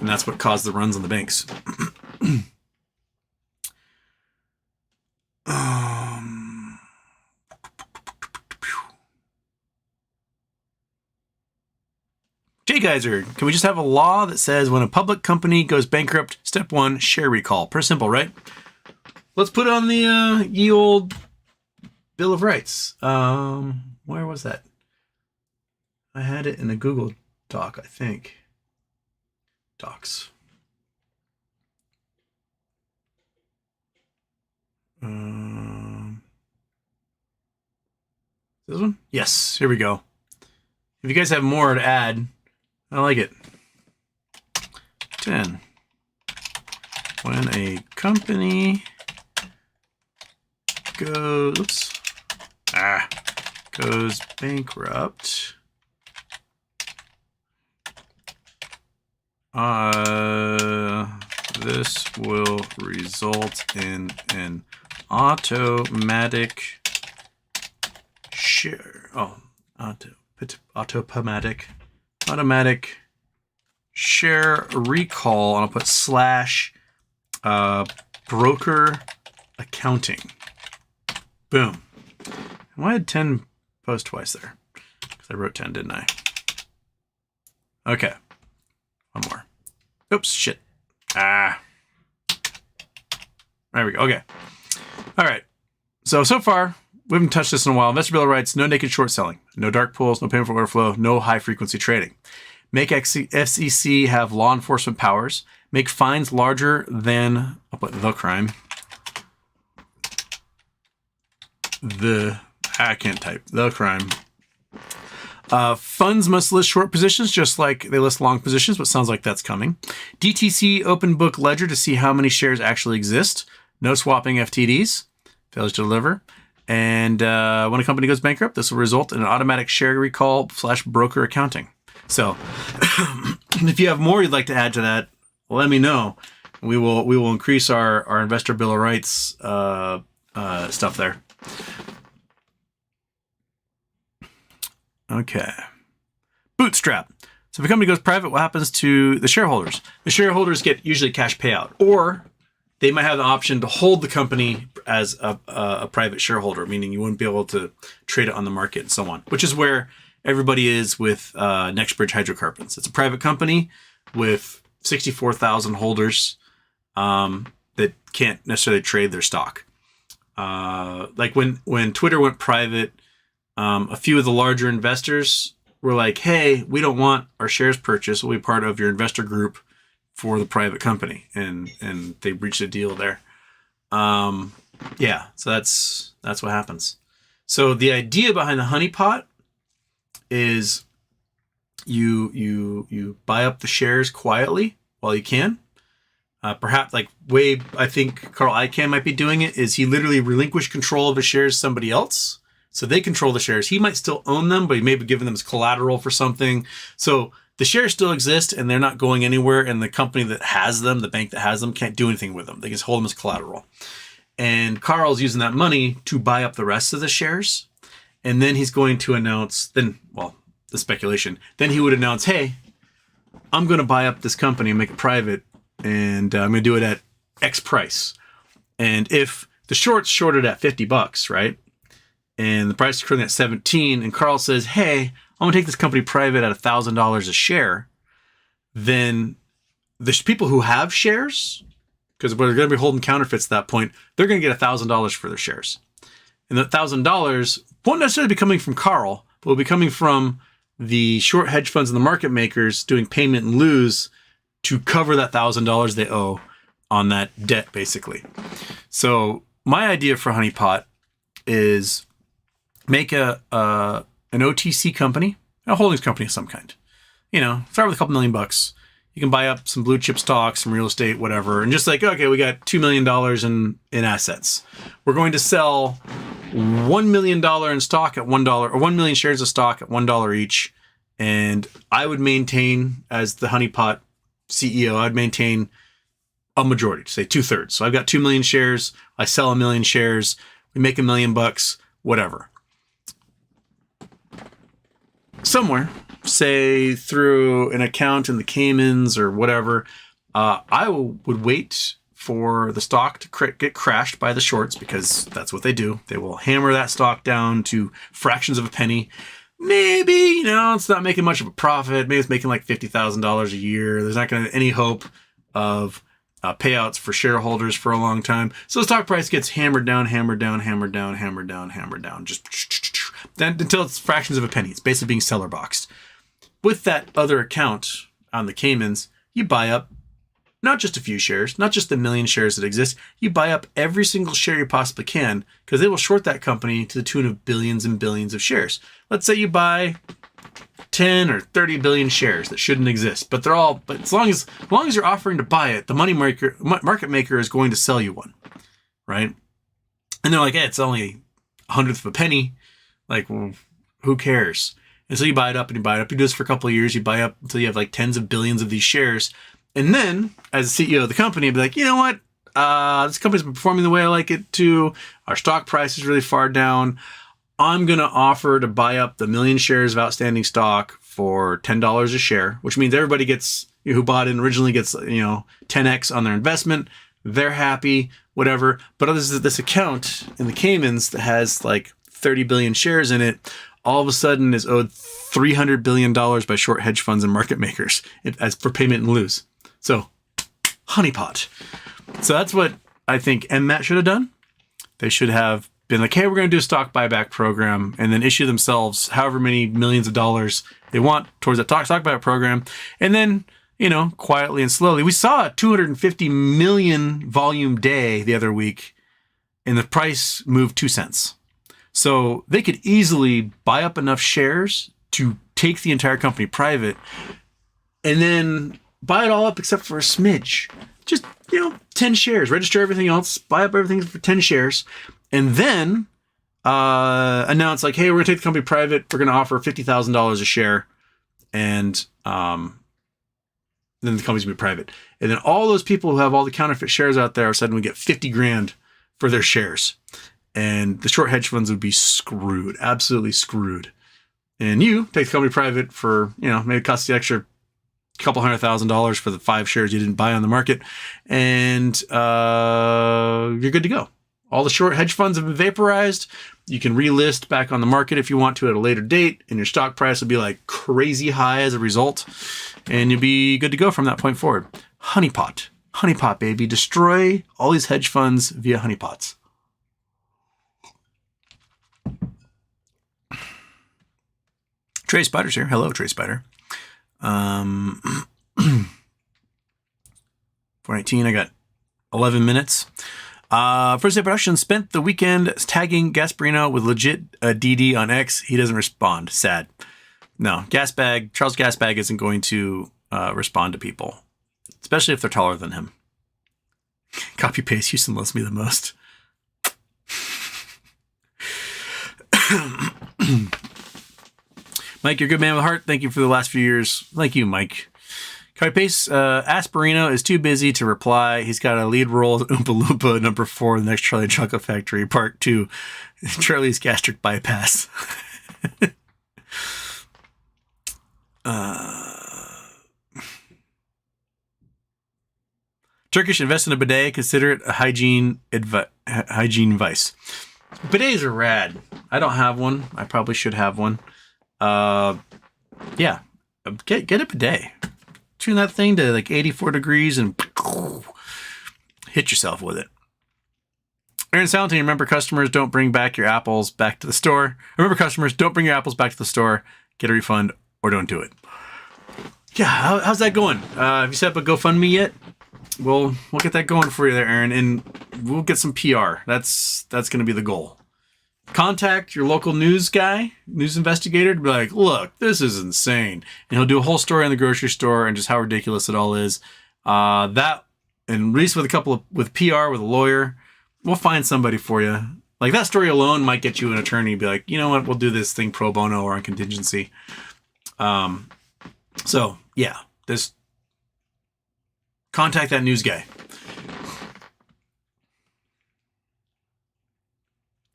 and that's what caused the runs on the banks. Jay Geyser, can we just have a law that says when a public company goes bankrupt, step 1, share recall? Pretty simple, right? Let's put on the ye old Bill of Rights. Where was that? I had it in a Google Doc, I think. Docs. This one? Yes, here we go. If you guys have more to add, I like it. 10. When a company goes bankrupt, this will result in an automatic share. Automatic share recall, and I'll put slash broker accounting. Boom. Why had 10 post twice there? Because I wrote 10, didn't I? Okay. One more. Oops, shit. There we go. Okay. All right. So far, we haven't touched this in a while. Investor Bill of Rights, no naked short selling, no dark pools, no payment for order flow, no high frequency trading. Make SEC have law enforcement powers. Make fines larger than, I'll put the crime. I can't type. The crime. Funds must list short positions just like they list long positions, but sounds like that's coming. DTC open book ledger to see how many shares actually exist. No swapping FTDs. Fails to deliver. And when a company goes bankrupt, this will result in an automatic share recall / broker accounting. So if you have more you'd like to add to that, let me know. We will increase our Investor Bill of Rights stuff there. Okay. Bootstrap. So if a company goes private, what happens to the shareholders? The shareholders get usually cash payout, or they might have the option to hold the company as a private shareholder, meaning you wouldn't be able to trade it on the market and so on, which is where everybody is with NextBridge Hydrocarbons. It's a private company with 64,000 holders that can't necessarily trade their stock. Like when Twitter went private, a few of the larger investors were like, hey, we don't want our shares purchased. We'll be part of your investor group for the private company. And they reached a deal there. Yeah, so that's what happens. So the idea behind the honeypot is you buy up the shares quietly while you can. Perhaps I think Carl Icahn might be doing it, is he literally relinquished control of his shares to somebody else. So they control the shares. He might still own them, but he may be giving them as collateral for something. So the shares still exist and they're not going anywhere. And the company that has them, the bank that has them, can't do anything with them. They just hold them as collateral. And Carl's using that money to buy up the rest of the shares. And then he's going to announce, the speculation, then he would announce, hey, I'm going to buy up this company and make it private. And I'm going to do it at X price. And if the short's shorted at $50, right? And the price is currently at 17, and Carl says, hey, I'm going to take this company private at $1,000 a share, then the people who have shares, because we're going to be holding counterfeits at that point, they're going to get $1,000 for their shares. And that $1,000 won't necessarily be coming from Carl, but will be coming from the short hedge funds and the market makers doing payment in lieu to cover that $1,000 they owe on that debt, basically. So my idea for Honeypot is make an OTC company, a holdings company of some kind. Start with a couple $1,000,000. You can buy up some blue chip stocks, some real estate, whatever. And just okay, we got $2 million in assets. We're going to sell $1 million in stock at $1, or 1 million shares of stock at $1 each. And I would maintain, as the Honeypot CEO, I'd maintain a majority, say 2/3. So I've got 2 million shares. I sell 1 million shares. We make $1 million, whatever. Somewhere, say through an account in the Caymans or whatever, I would wait for the stock to get crashed by the shorts, because that's what they do. They will hammer that stock down to fractions of a penny. Maybe, it's not making much of a profit. Maybe it's making like $50,000 a year. There's not going to be any hope of payouts for shareholders for a long time. So the stock price gets hammered down, just then until it's fractions of a penny. It's basically being seller boxed. With that other account on the Caymans, you buy up not just a few shares, not just the 1 million shares that exist. You buy up every single share you possibly can, because they will short that company to the tune of billions and billions of shares. Let's say you buy 10 or 30 billion shares that shouldn't exist, but as long as you're offering to buy it, the market maker is going to sell you one, right? And they're like, hey, it's only 1/100 of a penny. Like, well, who cares? And so you buy it up and you buy it up. You do this for a couple of years. You buy up until you have like tens of billions of these shares. And then, as the CEO of the company, I'd be like, you know what? This company's been performing the way I like it to. Our stock price is really far down. I'm going to offer to buy up the 1 million shares of outstanding stock for $10 a share, which means everybody gets who bought in originally gets, 10x on their investment. They're happy, whatever. But there's this account in the Caymans that has like 30 billion shares in it, all of a sudden is owed $300 billion by short hedge funds and market makers as for payment in lieu. So, honeypot. So that's what I think MMAT should have done. They should have been like, hey, we're going to do a stock buyback program, and then issue themselves however many millions of dollars they want towards that stock buyback program. And then, quietly and slowly, we saw a 250 million volume day the other week, and the price moved 2 cents. So they could easily buy up enough shares to take the entire company private, and then buy it all up except for a smidge. Just, 10 shares, register everything else, buy up everything for 10 shares, and then announce like, hey, we're going to take the company private. We're going to offer $50,000 a share. And then the company's going to be private. And then all those people who have all the counterfeit shares out there suddenly get 50 grand for their shares. And the short hedge funds would be screwed, absolutely screwed. And you take the company private for, maybe it costs the extra couple $100,000 for the 5 shares you didn't buy on the market. And you're good to go. All the short hedge funds have been vaporized. You can relist back on the market if you want to at a later date, and your stock price will be like crazy high as a result. And you'll be good to go from that point forward. Honeypot. Honeypot, baby. Destroy all these hedge funds via honeypots. Trey Spider's here. Hello, Trey Spider. 419, I got 11 minutes. First Day Production spent the weekend tagging Gasparino with legit DD on X. He doesn't respond. Sad. No, Charles Gasbag isn't going to respond to people, especially if they're taller than him. Copy paste. Houston loves me the most. Mike, you're a good man with heart. Thank you for the last few years. Thank you, Mike. Copy paste. Asperino is too busy to reply. He's got a lead role as Oompa Loompa number 4 in the next Charlie Chocolate Factory Part 2. Charlie's gastric bypass. Turkish invest in a bidet. Consider it a hygiene vice. Bidets are rad. I don't have one. I probably should have one. Yeah. Get a bidet. Tune that thing to like 84 degrees and hit yourself with it. Aaron Salentin, remember customers don't bring back your apples back to the store. Remember customers don't bring your apples back to the store. Get a refund or don't do it. Yeah, how's that going? Have you set up a GoFundMe yet? We'll get that going for you there, Aaron, and we'll get some PR. That's going to be the goal. Contact your local news investigator to be like, look, this is insane. And he'll do a whole story on the grocery store and just how ridiculous it all is. That, and at least with with PR, with a lawyer, we'll find somebody for you. Like that story alone might get you an attorney, be like, you know what, we'll do this thing pro bono or on contingency. So yeah, just contact that news guy.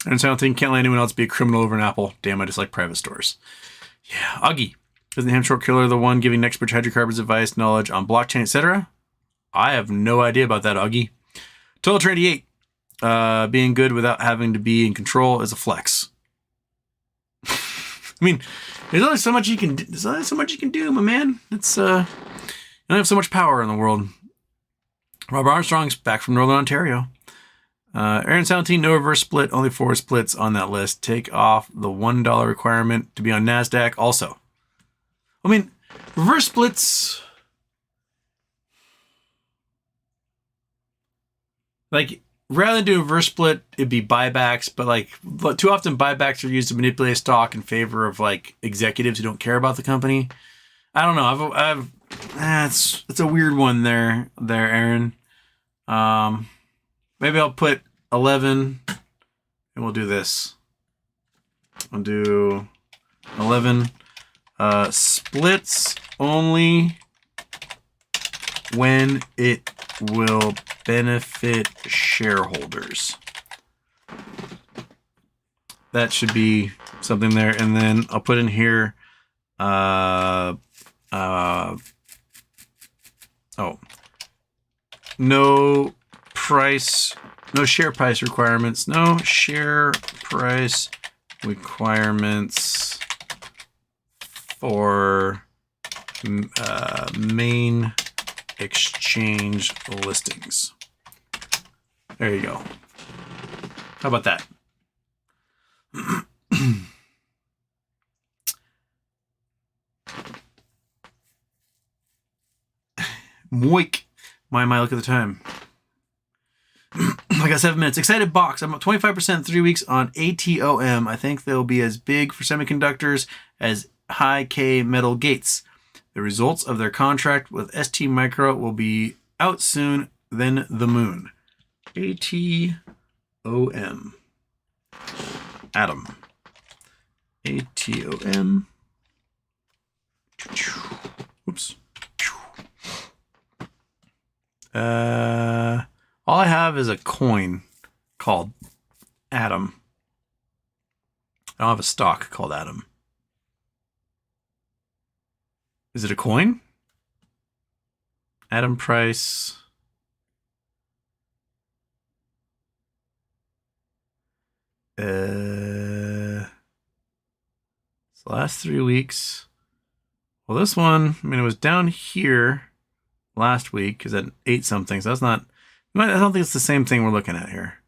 And so I don't think can't let anyone else be a criminal over an apple. Damn, I just like private stores. Yeah, Augie. Isn't the ham short killer the one giving expert hydrocarbons advice, knowledge on blockchain, etc.? I have no idea about that, Augie. Total Train 88. Being good without having to be in control is a flex. I mean, there's only so much you can do, my man. It's you don't have so much power in the world. Rob Armstrong's back from Northern Ontario. Aaron Salentin, no reverse split, only 4 splits on that list. Take off the $1 requirement to be on NASDAQ also. I mean, reverse splits, like, rather than do a reverse split, it'd be buybacks, but like, too often buybacks are used to manipulate stock in favor of like executives who don't care about the company. I don't know. It's a weird one there, Aaron. Maybe I'll put 11 and we'll do this. I'll do 11 splits only when it will benefit shareholders. That should be something there. And then I'll put in here Oh. No share price requirements. No share price requirements for main exchange listings. There you go. How about that? Moik. Why am I looking at the time? I got 7 minutes. Excited box. I'm up 25% in 3 weeks on ATOM. I think they'll be as big for semiconductors as high K metal gates. The results of their contract with ST Micro will be out soon, then the moon. ATOM. Atom. ATOM. Oops. All I have is a coin called Atom. I don't have a stock called Atom. Is it a coin? Atom price. The last 3 weeks. Well, this one, I mean, it was down here last week because at 8 something. So that's not, I don't think it's the same thing we're looking at here.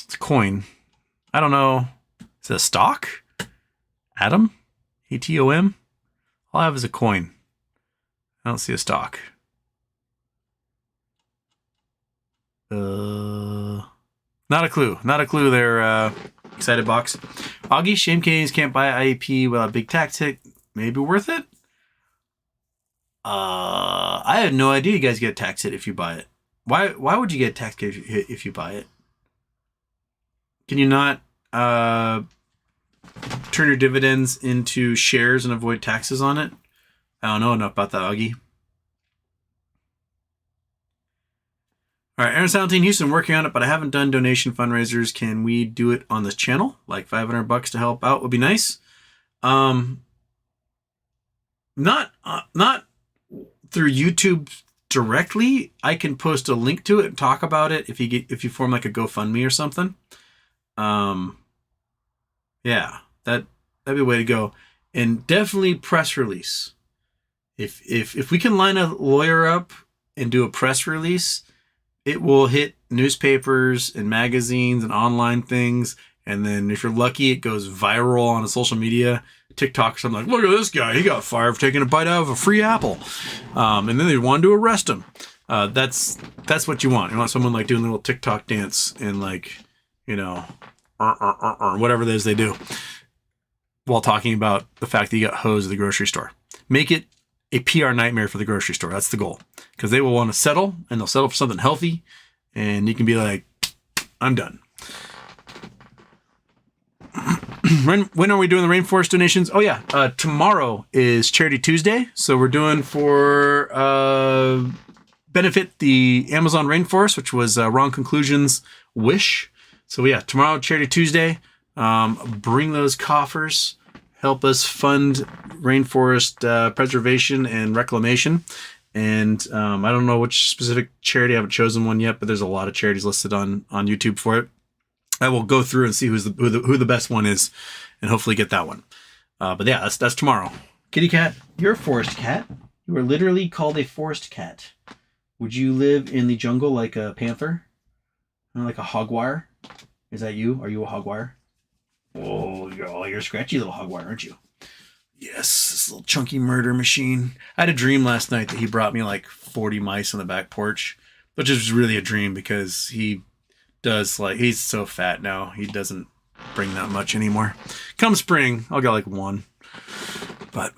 It's a coin. I don't know. Is it a stock? Atom? ATOM? All I have is a coin. I don't see a stock. Not a clue. Not a clue there, Excited Box. Augie, shame Canadians can't buy IEP without a big tax hit. Maybe worth it? I had no idea you guys get a tax hit if you buy it. Why would you get a tax hit if you buy it? Can you not turn your dividends into shares and avoid taxes on it? I don't know enough about that, Augie. All right, Aaron 17 Houston, working on it, but I haven't done donation fundraisers. Can we do it on this channel? Like $500 to help out would be nice. Not through YouTube directly. I can post a link to it and talk about it if you form like a GoFundMe or something. Yeah, that'd be a way to go. And definitely press release. If we can line a lawyer up and do a press release, it will hit newspapers and magazines and online things. And then if you're lucky, it goes viral on a social media, TikTok or something like, look at this guy. He got fired for taking a bite out of a free apple. And then they wanted to arrest him. That's what you want. You want someone like doing a little TikTok dance and like, you know, whatever it is they do while talking about the fact that you got hosed at the grocery store. Make it a PR nightmare for the grocery store. That's the goal. Because they will want to settle, and they'll settle for something healthy, and you can be like, I'm done. When are we doing the rainforest donations? Oh, yeah. Tomorrow is Charity Tuesday. So we're doing for benefit the Amazon rainforest, which was Wrong Conclusions wish. So, yeah, tomorrow, Charity Tuesday. Bring those coffers. Help us fund rainforest preservation and reclamation. And I don't know which specific charity. I haven't chosen one yet, but there's a lot of charities listed on YouTube for it. I will go through and see who the best one is, and hopefully get that one. But yeah, that's tomorrow. Kitty cat, you're a forest cat. You are literally called a forest cat. Would you live in the jungle like a panther, like a hogwire? Is that you? Are you a hogwire? Oh, you're a scratchy little hogwire, aren't you? Yes, this little chunky murder machine. I had a dream last night that he brought me like 40 mice on the back porch, which is really a dream because he does he's so fat now. He doesn't bring that much anymore. Come spring, I'll get like one. But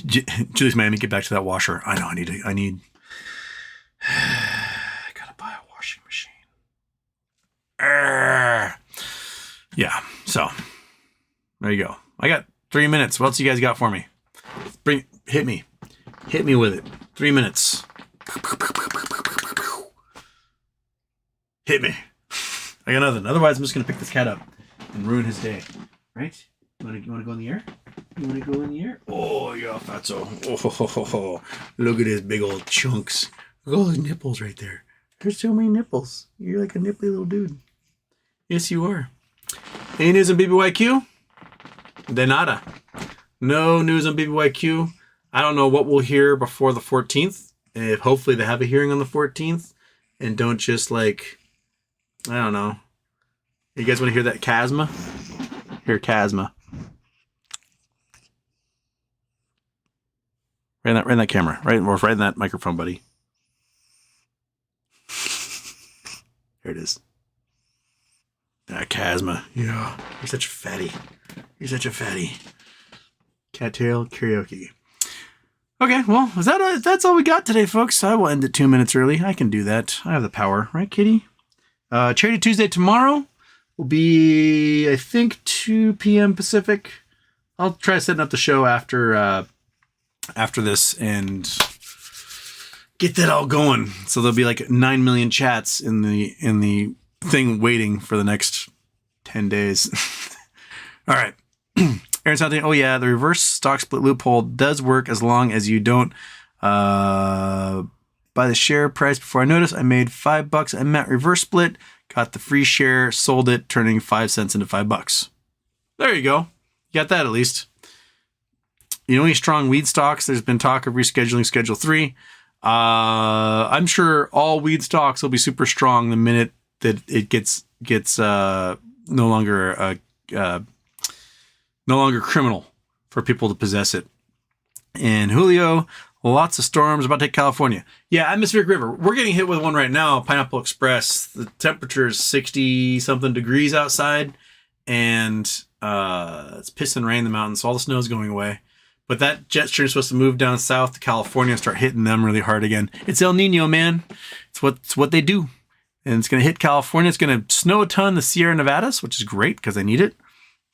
Julie's made me get back to that washer. I know I gotta buy a washing machine. Yeah, so there you go. I got 3 minutes. What else you guys got for me? Hit me with it. 3 minutes. Hit me. I got nothing. Otherwise, I'm just gonna pick this cat up and ruin his day. Right? You wanna go in the air? You want to go in the air? Oh, yeah, fatso. Oh, look at his big old chunks. Look at all those nipples right there. There's so many nipples. You're like a nipply little dude. Yes, you are. Any news on BBYQ? De nada. No news on BBYQ. I don't know what we'll hear before the 14th. If hopefully they have a hearing on the 14th and don't just like, I don't know. You guys want to hear that chasma? Hear chasma. Right in that camera. Right in that microphone, buddy. Here it is. Ah, chasma. Yeah. You're such a fatty. You're such a fatty. Cattail karaoke. Okay, well, that's all we got today, folks. I will end it 2 minutes early. I can do that. I have the power. Right, Kitty? Charity Tuesday tomorrow will be, I think, 2 p.m. Pacific. I'll try setting up the show after this and get that all going. So there'll be like 9 million chats in the thing waiting for the next 10 days. All right. Aaron something. Oh yeah, the reverse stock split loophole does work as long as you don't buy the share price before I notice. I made $5. I met reverse split, got the free share, sold it, turning 5 cents into $5. There you go. You got that at least. You know any strong weed stocks? There's been talk of rescheduling Schedule 3. I'm sure all weed stocks will be super strong the minute that it gets no longer criminal for people to possess it. And Julio, lots of storms about to hit California. Yeah, atmospheric river. We're getting hit with one right now, Pineapple Express. The temperature is 60-something degrees outside, and it's pissing rain in the mountains, so all the snow is going away. But that jet stream is supposed to move down south to California and start hitting them really hard again. It's El Nino, man. It's what they do. And it's going to hit California. It's going to snow a ton in the Sierra Nevadas, which is great because they need it.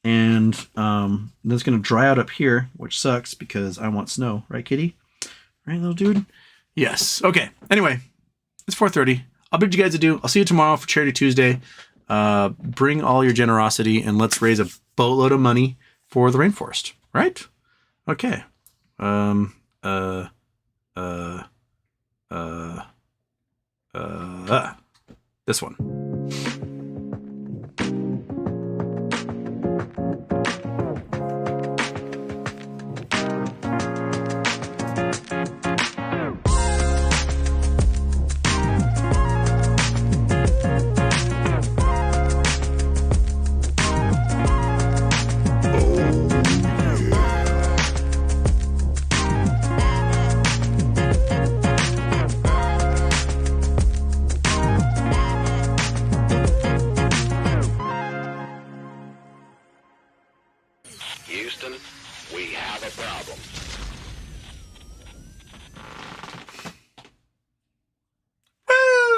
And then it's going to dry out up here, which sucks because I want snow. Right, kitty? Right, little dude? Yes. Okay. Anyway, it's 4:30. I'll bid you guys adieu. I'll see you tomorrow for Charity Tuesday. Bring all your generosity and let's raise a boatload of money for the rainforest. Right? Okay. This one.